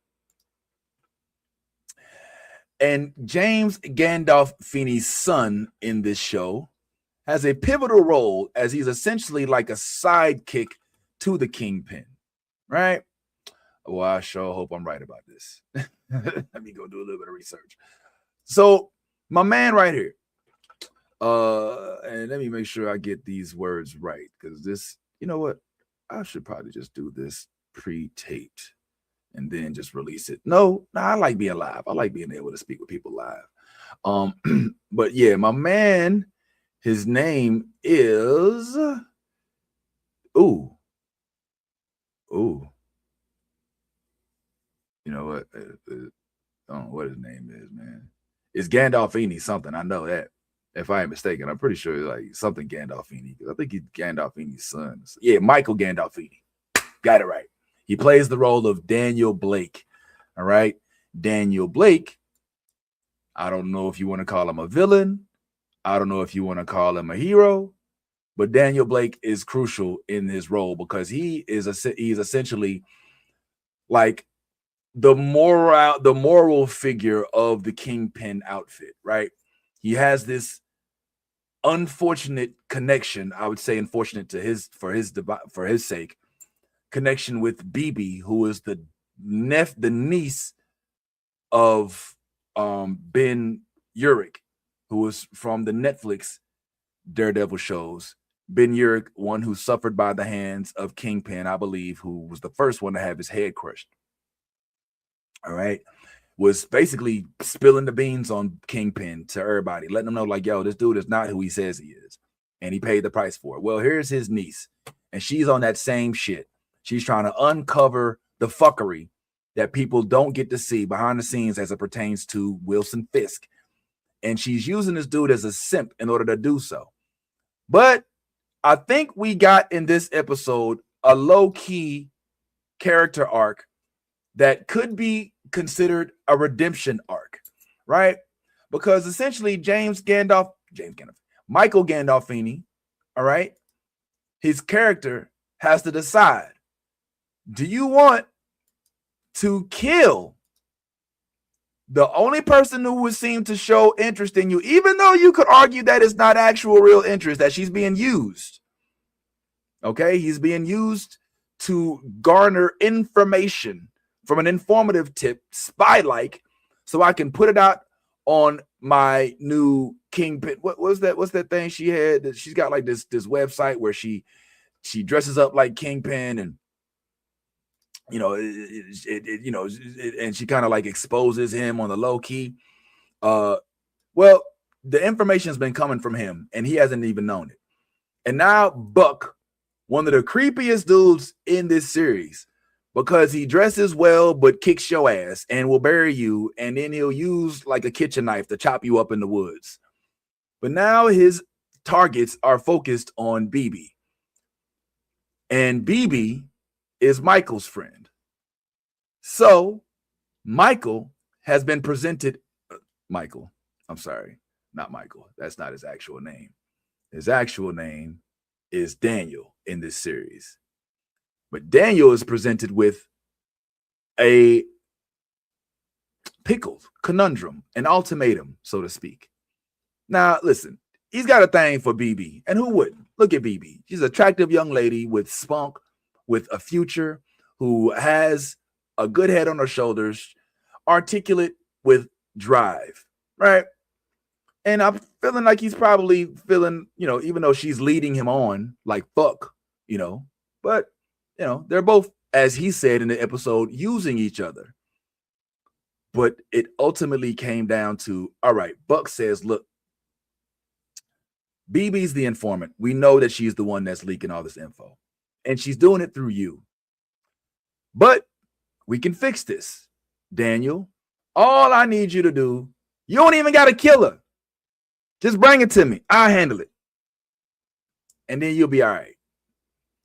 And James Gandolfini's son in this show has a pivotal role as he's essentially like a sidekick to the Kingpin, right? Well, I sure hope I'm right about this. Let me go do a little bit of research. So my man right here, and let me make sure I get these words right, because this, you know what? I should probably just do this pre-taped and then just release it. No, I like being live. I like being able to speak with people live. But yeah, my man, his name is you know what? I don't know what his name is, man. It's Gandolfini something. I know that. If I ain't mistaken, I'm pretty sure like something Gandolfini. I think he's Gandolfini's son. Yeah, Michael Gandolfini. Got it right. He plays the role of Daniel Blake. All right. Daniel Blake. I don't know if you want to call him a villain. I don't know if you want to call him a hero, but Daniel Blake is crucial in his role because he's essentially like the moral figure of the Kingpin outfit, right? He has this unfortunate connection, I would say unfortunate for his sake, connection with BB, who is the niece of Ben Urich, who was from the Netflix Daredevil shows. Ben Urich, one who suffered by the hands of Kingpin, I believe, who was the first one to have his head crushed. All right. Was basically spilling the beans on Kingpin to everybody, letting them know, like, yo, this dude is not who he says he is. And he paid the price for it. Well, here's his niece, and she's on that same shit. She's trying to uncover the fuckery that people don't get to see behind the scenes as it pertains to Wilson Fisk. And she's using this dude as a simp in order to do so. But I think we got in this episode a low-key character arc that could be considered a redemption arc, right? Because essentially Michael Gandolfini, all right, his character has to decide, do you want to kill the only person who would seem to show interest in you, even though you could argue that it's not actual real interest, that she's being used, okay? He's being used to garner information from an informative tip, spy-like, so I can put it out on my new Kingpin. What was that? What's that thing she had? She's got like this website where she dresses up like Kingpin, and you know, and she kind of like exposes him on the low key. Well, the information has been coming from him, and he hasn't even known it. And now Buck, one of the creepiest dudes in this series, because he dresses well but kicks your ass and will bury you, and then he'll use like a kitchen knife to chop you up in the woods. But now his targets are focused on BB. And BB is Michael's friend. So Michael has been presented, I'm sorry, not Michael. That's not his actual name. His actual name is Daniel in this series. But Daniel is presented with a pickled conundrum, an ultimatum, so to speak. Now, listen, he's got a thing for BB, and who wouldn't? Look at BB. She's an attractive young lady with spunk, with a future, who has a good head on her shoulders, articulate with drive, right? And I'm feeling like he's probably feeling, even though she's leading him on like fuck, but they're both, as he said in the episode, using each other. But it ultimately came down to, all right, Buck says, look, BB's the informant. We know that she's the one that's leaking all this info, and she's doing it through you. But we can fix this, Daniel. All I need you to do, you don't even got to kill her. Just bring it to me. I'll handle it. And then you'll be all right.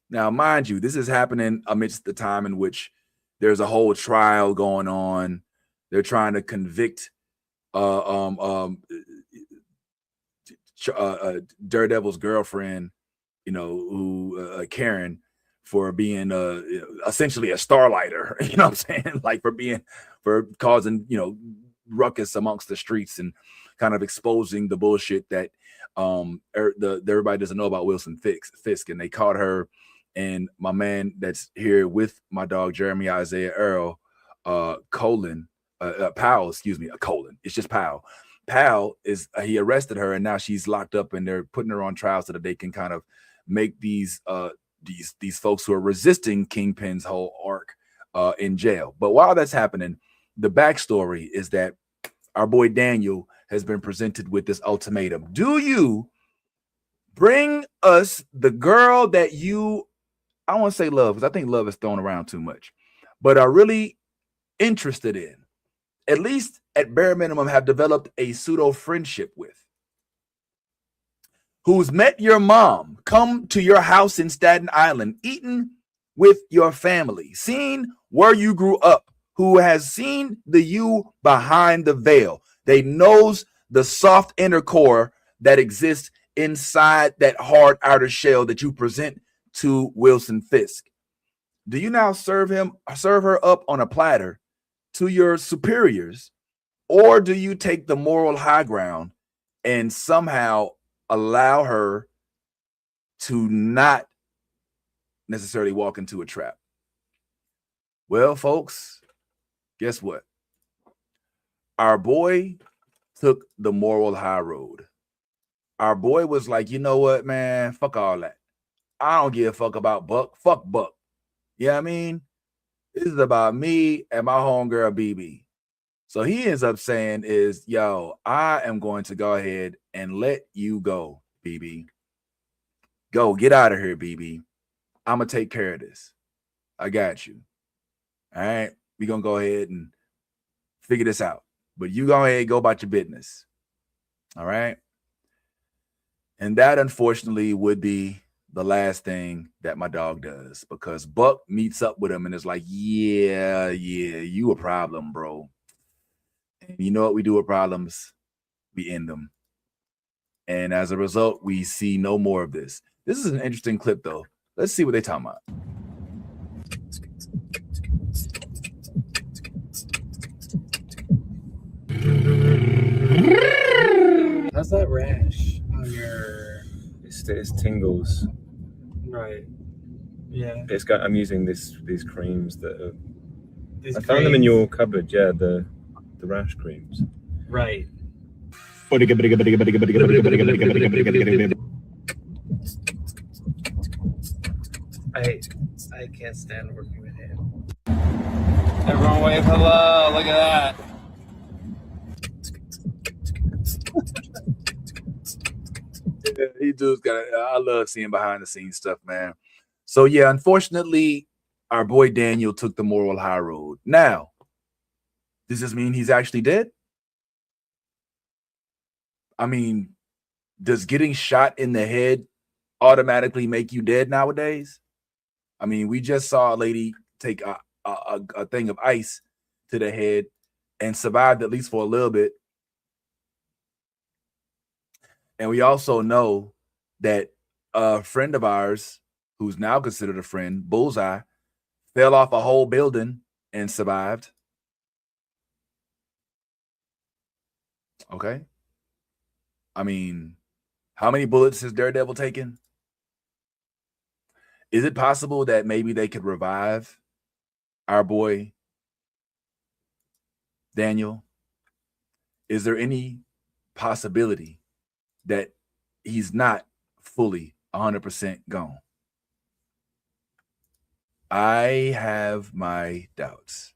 Now, mind you, this is happening amidst the time in which there's a whole trial going on. They're trying to convict Daredevil's girlfriend, who Karen, for being essentially a starlighter. You know what I'm saying? Like for causing ruckus amongst the streets and kind of exposing the bullshit that everybody doesn't know about Wilson Fisk, and they caught her and my man that's here with my dog Jeremy Isaiah Earl, Colin, Powell, excuse me, Colin. It's just Powell. Powell is he arrested her, and now she's locked up, and they're putting her on trial so that they can kind of make these folks who are resisting Kingpin's whole arc in jail. But while that's happening, the backstory is that our boy Daniel has been presented with this ultimatum. Do you bring us the girl that you, I don't want to say love, because I think love is thrown around too much, but are really interested in, at least at bare minimum, have developed a pseudo friendship with, who's met your mom, come to your house in Staten Island, eaten with your family, seen where you grew up, who has seen the you behind the veil. They knows the soft inner core that exists inside that hard outer shell that you present to Wilson Fisk. Do you now serve her up on a platter to your superiors, or do you take the moral high ground and somehow allow her to not necessarily walk into a trap? Well, folks, guess what? Our boy took the moral high road. Our boy was like, you know what, man? Fuck all that. I don't give a fuck about Buck. Fuck Buck. You know what I mean? This is about me and my homegirl BB. So he ends up saying is, yo, I am going to go ahead and let you go, BB. Go, get out of here, BB. I'm going to take care of this. I got you. All right? We're going to go ahead and figure this out. But you go ahead and go about your business. All right? And that, unfortunately, would be the last thing that my dog does, because Buck meets up with him and is like, yeah, you a problem, bro. And you know what we do with problems? We end them. And as a result, we see no more of this. This is an interesting clip, though. Let's see what they're talking about. How's that rash on your? It's tingles. Right. Yeah. I'm using these creams that are, These I found them in creams? your cupboard. Yeah, the rash creams. Right. I can't stand working with him. Everyone wave hello. Look at that. Yeah, he does got. I love seeing behind the scenes stuff, man. So yeah, unfortunately, our boy Daniel took the moral high road. Now, does this mean he's actually dead? I mean, does getting shot in the head automatically make you dead nowadays? I mean, we just saw a lady take a thing of ice to the head and survived, at least for a little bit. And we also know that a friend of ours, who's now considered a friend, Bullseye, fell off a whole building and survived. Okay. I mean, how many bullets has Daredevil taken? Is it possible that maybe they could revive our boy Daniel? Is there any possibility that he's not fully 100% gone? I have my doubts.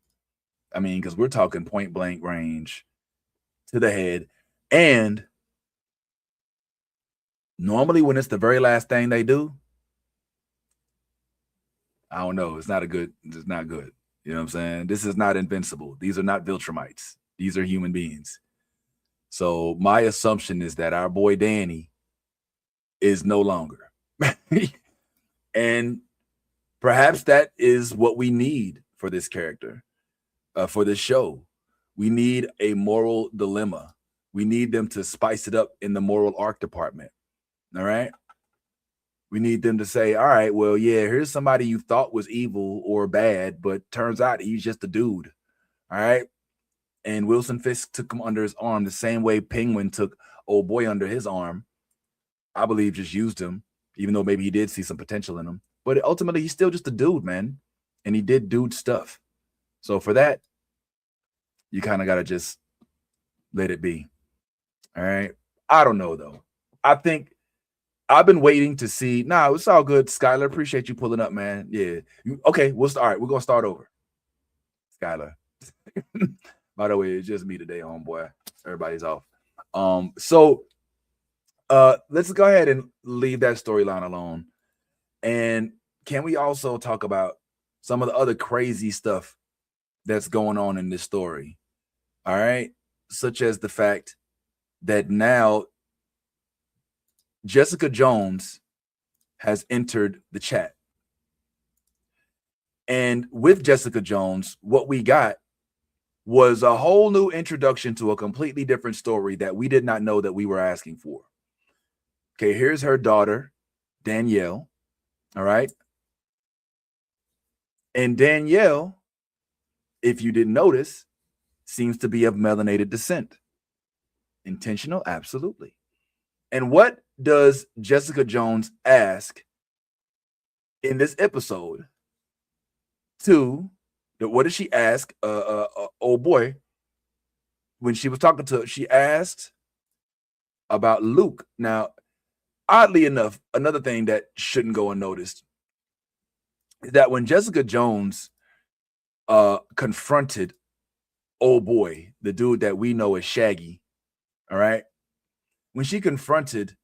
I mean, because we're talking point blank range to the head. And normally when it's the very last thing they do, I don't know. It's not good. You know what I'm saying? This is not invincible. These are not Viltrumites. These are human beings. So my assumption is that our boy Danny is no longer. And perhaps that is what we need for this character, for this show. We need a moral dilemma. We need them to spice it up in the moral arc department. All right? We need them to say, all right, well, yeah, here's somebody you thought was evil or bad, but turns out he's just a dude. All right? And Wilson Fisk took him under his arm the same way Penguin took old boy under his arm. I believe just used him, even though maybe he did see some potential in him. But ultimately, he's still just a dude, man. And he did dude stuff. So for that, you kind of got to just let it be. All right. I don't know, though. I think I've been waiting to see. Nah, it's all good, Skylar. Appreciate you pulling up, man. Yeah. Okay. All right. We're going to start over. Skylar. By the way, it's just me today, homeboy. Everybody's off. So let's go ahead and leave that storyline alone. And can we also talk about some of the other crazy stuff that's going on in this story? All right. Such as the fact that now Jessica Jones has entered the chat. And with Jessica Jones, what we got was a whole new introduction to a completely different story that we did not know that we were asking for. Okay, here's her daughter, Danielle. All right. And Danielle, if you didn't notice, seems to be of melanated descent. Intentional? Absolutely. And what does Jessica Jones ask in this episode what did she ask old boy when she was talking to her? She asked about Luke. Now, oddly enough, another thing that shouldn't go unnoticed is that when Jessica Jones confronted old boy, the dude that we know as Shaggy, all right, when she confronted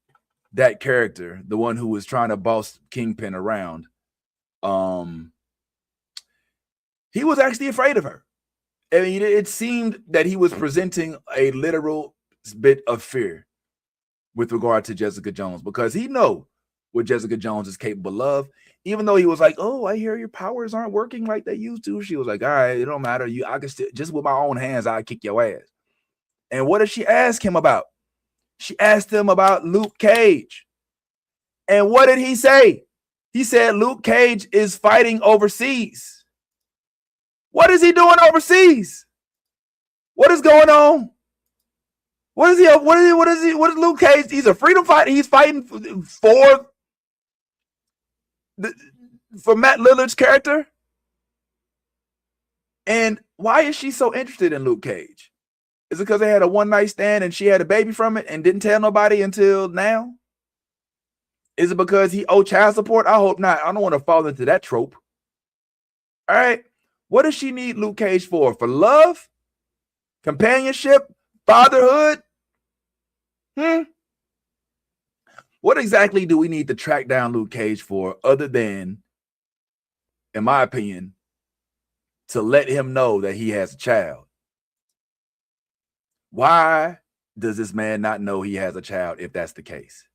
that character, the one who was trying to boss Kingpin around, he was actually afraid of her. I mean, it seemed that he was presenting a literal bit of fear with regard to Jessica Jones, because he know what Jessica Jones is capable of. Even though he was like, "Oh, I hear your powers aren't working like they used to," she was like, "All right, it don't matter. I can still, just with my own hands, I kick your ass." And what did she ask him about? She asked him about Luke Cage. And what did he say? He said Luke Cage is fighting overseas. What is he doing overseas? What is going on? What is Luke Cage? He's a freedom fighter. He's fighting for Matt Lillard's character. And why is she so interested in Luke Cage? Is it because they had a one-night stand and she had a baby from it and didn't tell nobody until now? Is it because he owed child support? I hope not. I don't want to fall into that trope. All right. What does she need Luke Cage for? For love? Companionship? Fatherhood? What exactly do we need to track down Luke Cage for, other than, in my opinion, to let him know that he has a child? Why does this man not know he has a child if that's the case?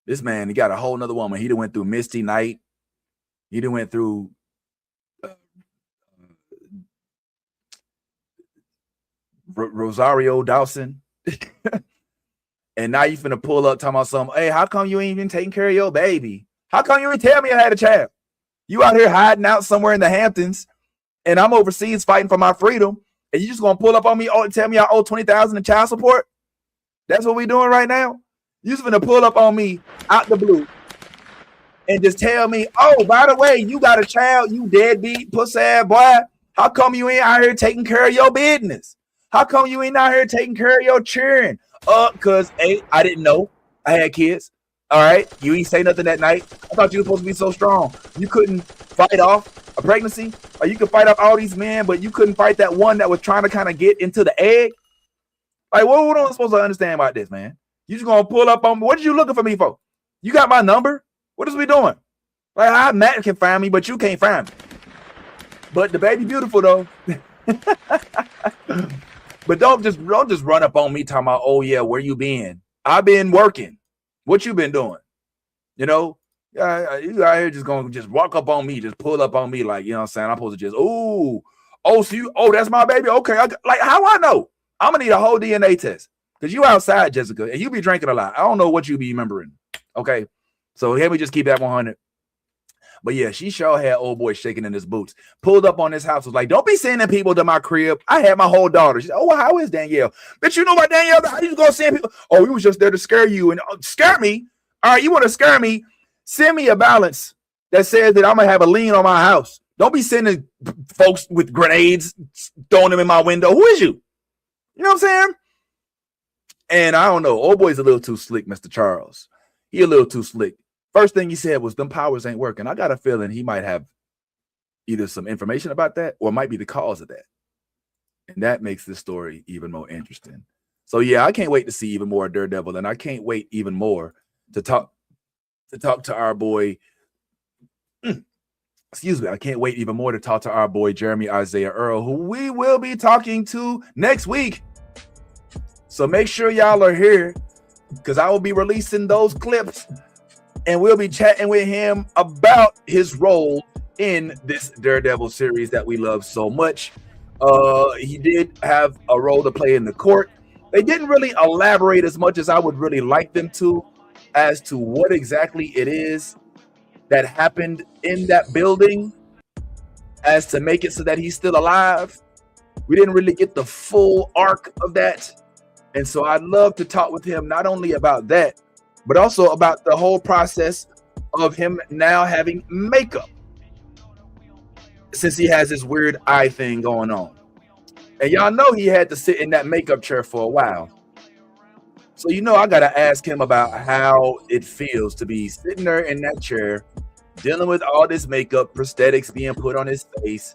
This man, he got a whole nother woman. He done went through Misty Knight. He done went through Rosario Dawson. And now you finna pull up talking about something. Hey, how come you ain't even taking care of your baby? How come you ain't tell me I had a child? You out here hiding out somewhere in the Hamptons, and I'm overseas fighting for my freedom, and you just gonna pull up on me and tell me I owe $20,000 in child support? That's what we doing right now? You just finna pull up on me out the blue and just tell me, oh, by the way, you got a child, you deadbeat pussy ass boy. How come you ain't out here taking care of your business? How come you ain't out here taking care of your children? Because, hey, I didn't know I had kids. All right. You ain't say nothing that night. I thought you were supposed to be so strong. You couldn't fight off a pregnancy, or you could fight off all these men, but you couldn't fight that one that was trying to kind of get into the egg. Like, what am I supposed to understand about this, man? You just gonna pull up on me? What are you looking for me for? You got my number? What is we doing? Like, how Matt can find me, but you can't find me. But the baby beautiful though. But don't just run up on me talking about, oh yeah, where you been? I've been working. What you been doing? You know, you out here just gonna just walk up on me, just pull up on me, like, you know what I'm saying? I'm supposed to just, that's my baby. Okay, like, how I know? I'm gonna need a whole DNA test, because you outside, Jessica, and you be drinking a lot. I don't know what you be remembering. Okay, so let me just keep that 100. But yeah, she sure had old boy shaking in his boots. Pulled up on his house, was like, "Don't be sending people to my crib. I had my whole daughter." She said, "Oh, well, how is Danielle?" Bitch, you know about Danielle? How you gonna send people? Oh, we was just there to scare you and scare me. All right, you want to scare me? Send me a balance that says that I'm gonna have a lien on my house. Don't be sending folks with grenades, throwing them in my window. Who is you? You know what I'm saying? And I don't know. Old boy's a little too slick, Mr. Charles. He a little too slick. First thing he said was, "Them powers ain't working." I got a feeling he might have either some information about that or might be the cause of that. And that makes this story even more interesting. So yeah, I can't wait to see even more Daredevil, and I can't wait even more to talk to our boy. Excuse me, I can't wait even more to talk to our boy Jeremy Isaiah Earl, who we will be talking to next week. So make sure y'all are here, because I will be releasing those clips and we'll be chatting with him about his role in this Daredevil series that we love so much. He did have a role to play in the court. They didn't really elaborate as much as I would really like them to as to what exactly it is that happened in that building as to make it so that he's still alive. We didn't really get the full arc of that. And so I'd love to talk with him not only about that, but also about the whole process of him now having makeup, since he has this weird eye thing going on. And y'all know he had to sit in that makeup chair for a while. So you know I got to ask him about how it feels to be sitting there in that chair, dealing with all this makeup, prosthetics being put on his face,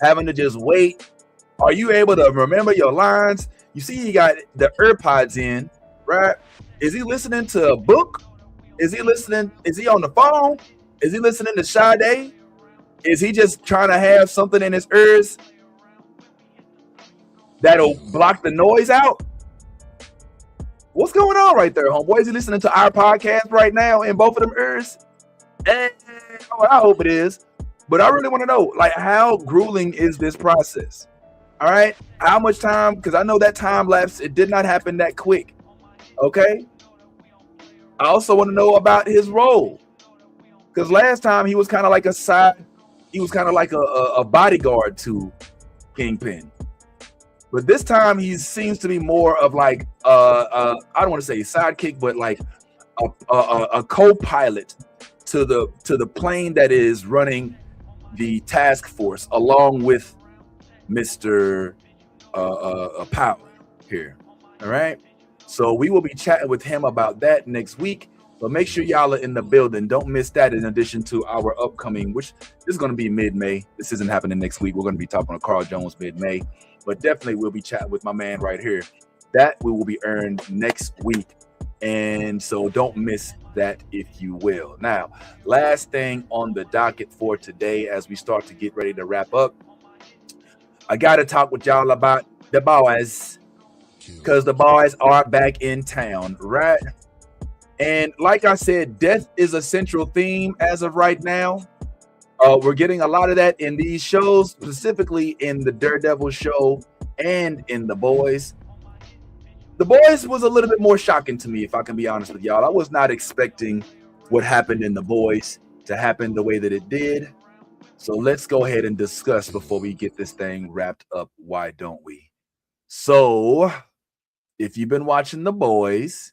having to just wait. Are you able to remember your lines? You see he got the AirPods in, right? Is he listening to a book? Is he listening? Is he on the phone? Is he listening to Sade? Is he just trying to have something in his ears that'll block the noise out? What's going on right there, homeboy? Is he listening to our podcast right now in both of them ears? And I hope it is. But I really want to know, like, how grueling is this process? All right, how much time? Because I know that time lapse, it did not happen that quick. Okay. I also want to know about his role, because last time he was kind of like a side, he was kind of like a bodyguard to Kingpin, but this time he seems to be more of like I don't want to say sidekick, but like a co-pilot to the plane that is running the task force along with Mr. Power here. All right. So we will be chatting with him about that next week. But make sure y'all are in the building. Don't miss that, in addition to our upcoming, which is going to be mid-May. This isn't happening next week. We're going to be talking to Carl Jones mid-May. But definitely we'll be chatting with my man right here. That we will be earned next week. And so don't miss that, if you will. Now, last thing on the docket for today as we start to get ready to wrap up, I got to talk with y'all about the boys, because the boys are back in town, right? And like I said, death is a central theme as of right now. We're getting a lot of that in these shows, specifically in the Daredevil show and in The Boys. The Boys was a little bit more shocking to me, if I can be honest with y'all. I was not expecting what happened in The Boys to happen the way that it did. So let's go ahead and discuss before we get this thing wrapped up. Why don't we? So if you've been watching The Boys,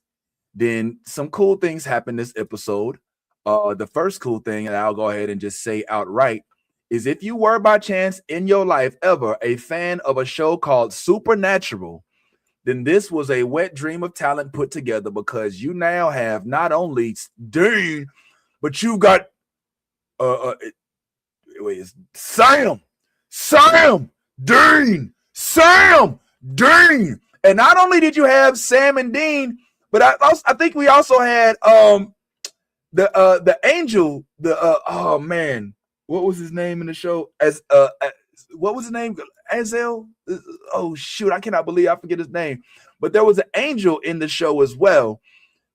then some cool things happened this episode. The first cool thing, and I'll go ahead and just say outright, is if you were by chance in your life ever a fan of a show called Supernatural, then this was a wet dream of talent put together, because you now have not only Dean, but you got Sam, Dean, Dean. And not only did you have Sam and Dean, but I think we also had the angel, oh man, what was his name in the show? What was his name? Azel? Oh shoot, I cannot believe I forget his name. But there was an angel in the show as well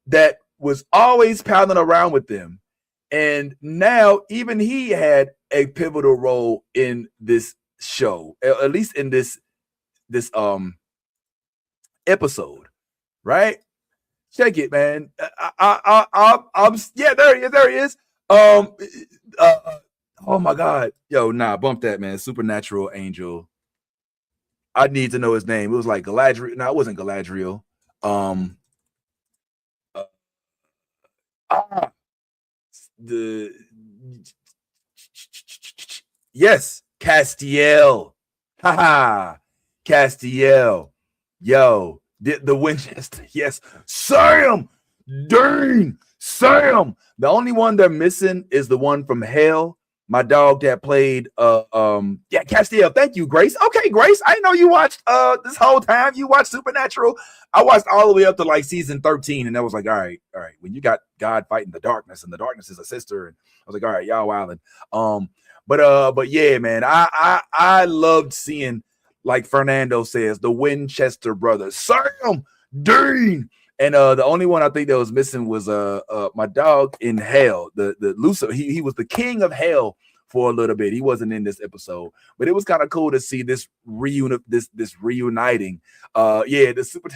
that was always palling around with them. And now even he had a pivotal role in this show, at least in this episode, right? Check it, man. Yeah, there he is. Oh my God. Yo, nah, bump that, man. Supernatural Angel. I need to know his name. It was like Galadriel. No, it wasn't Galadriel. The yes, Castiel. Haha. Castiel. Yo, the Winchester. Yes. Sam. Dang. Sam. The only one they're missing is the one from Hell. My dog that played Castiel. Thank you, Grace. Okay, Grace. I know you watched this whole time. You watched Supernatural. I watched all the way up to like season 13, and that was like, all right. When you got God fighting the darkness, and the darkness is a sister, and I was like, all right, y'all wildin'. But yeah, man, I loved seeing, like Fernando says, the Winchester brothers, Sam, Dean. And the only one I think that was missing was my dog in Hell, the Lucifer. He was the king of Hell for a little bit. He wasn't in this episode, but it was kind of cool to see this reuniting. The super.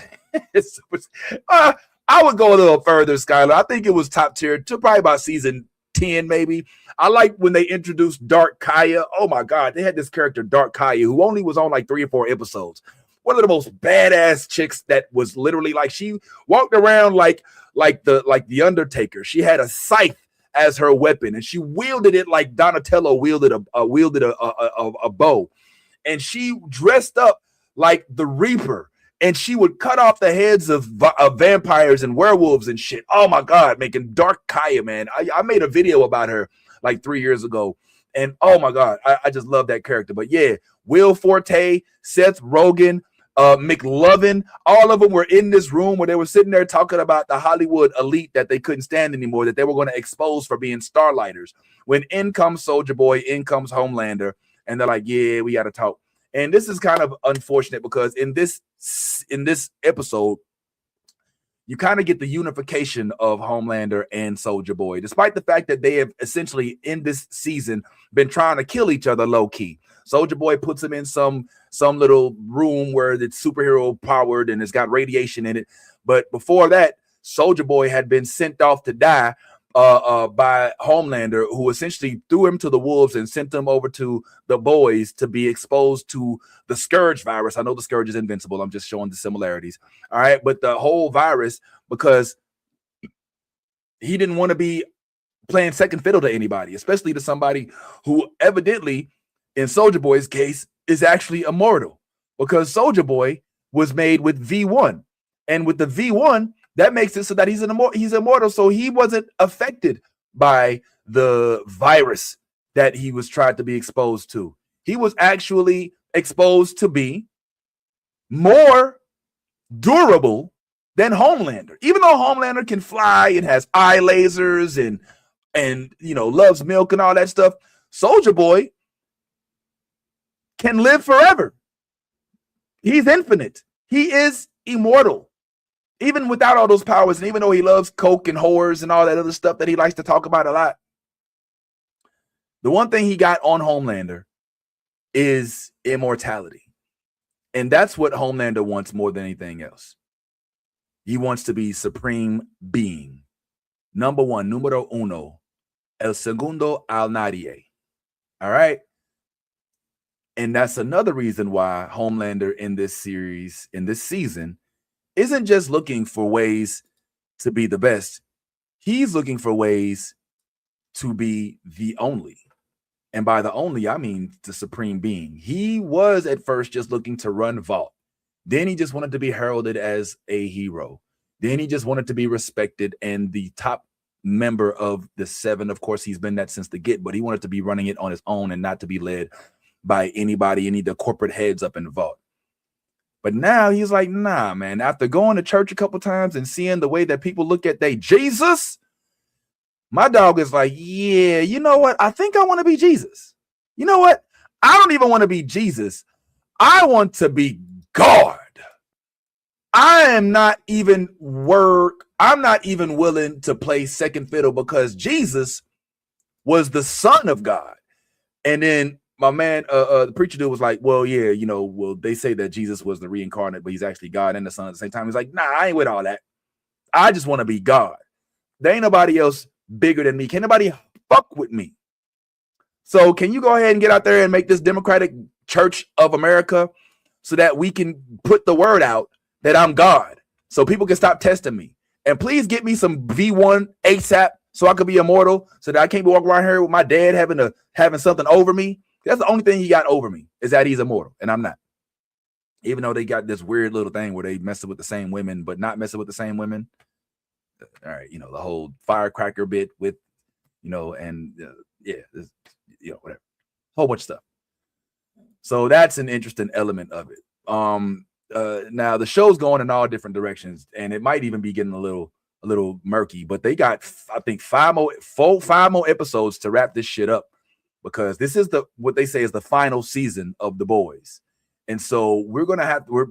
I would go a little further, Skylar. I think it was top tier to probably about season 10, maybe. I like when they introduced Dark Kaya. Oh my God, they had this character Dark Kaya who only was on like 3 or 4 episodes. One of the most badass chicks that was literally like she walked around like the Undertaker. She had a scythe as her weapon, and she wielded it like Donatello wielded a bow, and she dressed up like the Reaper, and she would cut off the heads of vampires and werewolves and shit. Oh my God, making Dark Kaya, man. I made a video about her like 3 years ago, and oh my God, I just love that character. But yeah, Will Forte, Seth Rogen, McLovin, all of them were in this room where they were sitting there talking about the Hollywood elite that they couldn't stand anymore, that they were going to expose for being starlighters. When in comes Soldier Boy, in comes Homelander, and they're like, yeah, we got to talk. And this is kind of unfortunate because in this episode, you kind of get the unification of Homelander and Soldier Boy, despite the fact that they have essentially in this season been trying to kill each other low key. Soldier Boy puts him in some little room where it's superhero powered and it's got radiation in it. But before that, Soldier Boy had been sent off to die by Homelander, who essentially threw him to the wolves and sent him over to the boys to be exposed to the Scourge virus. I know the Scourge is invincible. I'm just showing the similarities. All right. But the whole virus, because he didn't want to be playing second fiddle to anybody, especially to somebody who evidently, in Soldier Boy's case, is actually immortal, because Soldier Boy was made with V1, and with the V1, that makes it so that he's immortal. So he wasn't affected by the virus that he was tried to be exposed to. He was actually exposed to be more durable than Homelander. Even though Homelander can fly and has eye lasers and loves milk and all that stuff, Soldier Boy can live forever. He's infinite. He is immortal. Even without all those powers, and even though he loves coke and whores and all that other stuff that he likes to talk about a lot, the one thing he got on Homelander is immortality. And that's what Homelander wants more than anything else. He wants to be supreme being. Number one, numero uno, el segundo al nadie. All right? And that's another reason why Homelander in this series, in this season, isn't just looking for ways to be the best. He's looking for ways to be the only. And by the only, I mean the supreme being. He was at first just looking to run Vault. Then he just wanted to be heralded as a hero. Then he just wanted to be respected and the top member of the 7. Of course, he's been that since the get, but he wanted to be running it on his own and not to be led by anybody, any of the corporate heads up in the Vault. But now he's like, nah, man, after going to church a couple times and seeing the way that people look at Jesus, my dog is like, yeah, you know what? I think I want to be Jesus. You know what? I don't even want to be Jesus. I want to be God. I'm not even willing to play second fiddle because Jesus was the Son of God. And then my man, the preacher dude was like, well, yeah, they say that Jesus was the reincarnate, but he's actually God and the Son at the same time. He's like, nah, I ain't with all that. I just want to be God. There ain't nobody else bigger than me. Can't nobody fuck with me. So can you go ahead and get out there and make this Democratic Church of America so that we can put the word out that I'm God, so people can stop testing me? And please get me some V1 ASAP so I could be immortal, so that I can't be walking around here with my dad having something over me. That's the only thing he got over me, is that he's immortal and I'm not. Even though they got this weird little thing where they messing with the same women, but not messing with the same women. All right, the whole firecracker bit with, and whatever, whole bunch of stuff. So that's an interesting element of it. Now the show's going in all different directions, and it might even be getting a little murky. But they got, I think, five more episodes to wrap this shit up, because this is what they say is the final season of The Boys, and so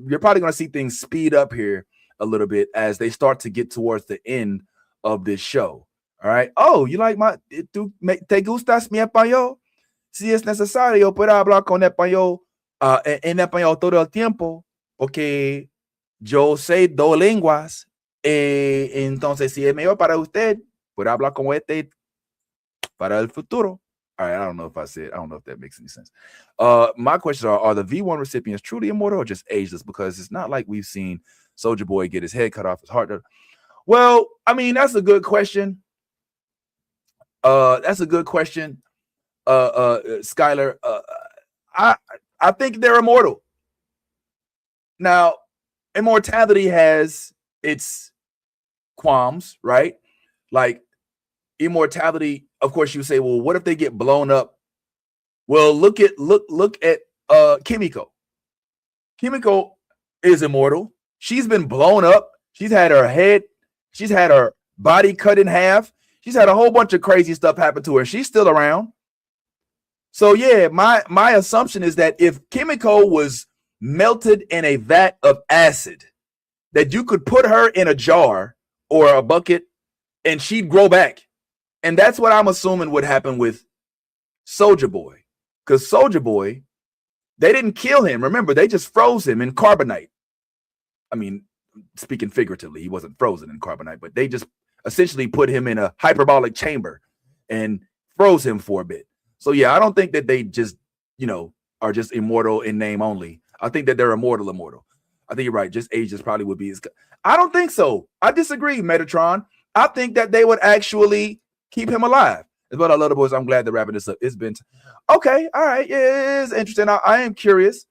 you're probably gonna see things speed up here a little bit as they start to get towards the end of this show. All right. Oh, you like te gustas mi español? Si es necesario, puedo hablar con español en español todo el tiempo, porque yo sé dos lenguas. Entonces, si es mejor para usted, puedo hablar con este para el futuro. All right. I don't know if that makes any sense. My questions are the V1 recipients truly immortal or just ageless? Because it's not like we've seen Soulja Boy get his head cut off, his heart. Well, I mean, that's a good question. Skylar. I think they're immortal. Now, immortality has its qualms, right? Like immortality, of course, you say, well, what if they get blown up? Well, look at Kimiko. Kimiko is immortal. She's been blown up. She's had her body cut in half. She's had a whole bunch of crazy stuff happen to her. She's still around. So yeah, my assumption is that if Kimiko was melted in a vat of acid, that you could put her in a jar or a bucket and she'd grow back. And that's what I'm assuming would happen with Soulja Boy. Because Soulja Boy, they didn't kill him. Remember, they just froze him in carbonite. I mean, speaking figuratively, he wasn't frozen in carbonite, but they just essentially put him in a hyperbolic chamber and froze him for a bit. So yeah, I don't think that they just, are just immortal in name only. I think that they're immortal. I think you're right. Just ages probably would be. I don't think so. I disagree, Metatron. I think that they would actually keep him alive. As well, I love The Boys. I'm glad they're wrapping this up. It's been okay. All right. Yeah, it's interesting. I am curious.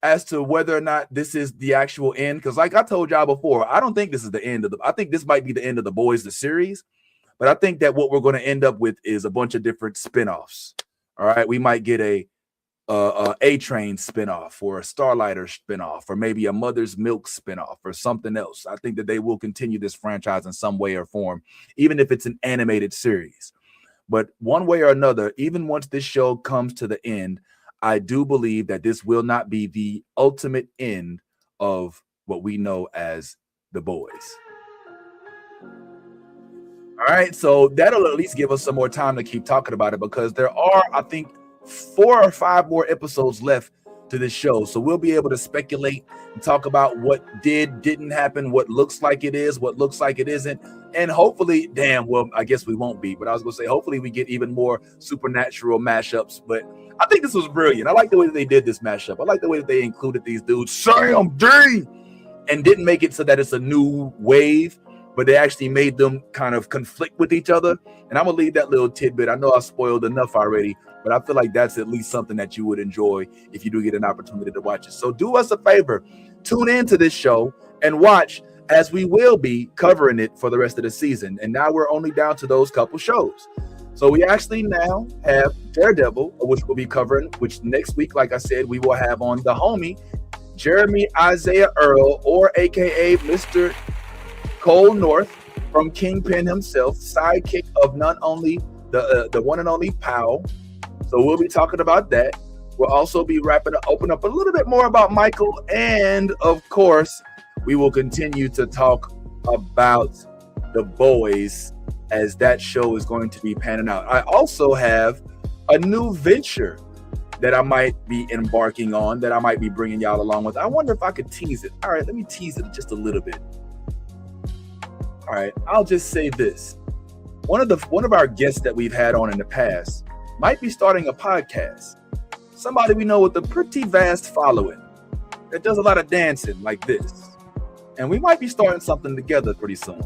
As to whether or not this is the actual end. Because like I told y'all before, I don't think this is the end of I think this might be the end of The Boys, the series. But I think that what we're going to end up with is a bunch of different spinoffs. All right. We might get a A-Train spinoff or a Starlighter spinoff or maybe a Mother's Milk spinoff or something else. I think that they will continue this franchise in some way or form, even if it's an animated series. But one way or another, even once this show comes to the end, I do believe that this will not be the ultimate end of what we know as The Boys. All right, so that'll at least give us some more time to keep talking about it, because there are, I think, 4 or 5 more episodes left to this show. So we'll be able to speculate and talk about what didn't happen, what looks like it is, what looks like it isn't. And hopefully, I guess we won't be, but I was going to say, hopefully we get even more supernatural mashups. But I think this was brilliant. I like the way that they did this mashup. I like the way that they included these dudes, Sam D, and didn't make it so that it's a new wave, but they actually made them kind of conflict with each other. And I'm going to leave that little tidbit. I know I spoiled enough already, but I feel like that's at least something that you would enjoy if you do get an opportunity to watch it. So do us a favor, tune into this show and watch, as we will be covering it for the rest of the season. And now we're only down to those couple shows. So we actually now have Daredevil, which we'll be covering, which next week, like I said, we will have on the homie, Jeremy Isaiah Earl, or AKA Mr. Cole North from Kingpin himself, sidekick of none only the one and only Powell. So we'll be talking about that. We'll also be open up a little bit more about Michael. And of course, we will continue to talk about The Boys, as that show is going to be panning out. I also have a new venture that I might be embarking on, that I might be bringing y'all along with. I wonder if I could tease it. All right, let me tease it just a little bit. All right, I'll just say this. one of our guests that we've had on in the past might be starting a podcast. Somebody we know with a pretty vast following that does a lot of dancing like this. And we might be starting something together pretty soon.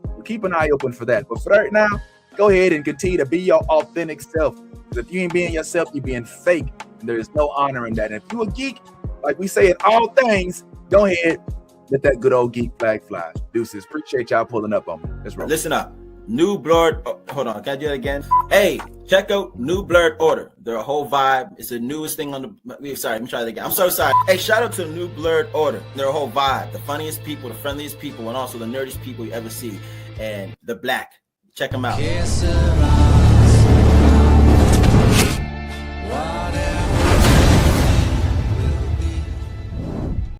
We'll keep an eye open for that. But for right now, go ahead and continue to be your authentic self. Because if you ain't being yourself, you're being fake. And there's no honor in that. And if you a geek, like we say in all things, go ahead, let that good old geek flag fly. Deuces, appreciate y'all pulling up on me. Let's roll. Listen up. New Blurred. Oh, hold on. Can I do that again? Hey, check out New Blurred Order. They're a whole vibe. It's the newest thing on the. Sorry, let me try that again. I'm so sorry. Hey, shout out to New Blurred Order. They're a whole vibe. The funniest people, the friendliest people, and also the nerdiest people you ever see. And they're black. Check them out.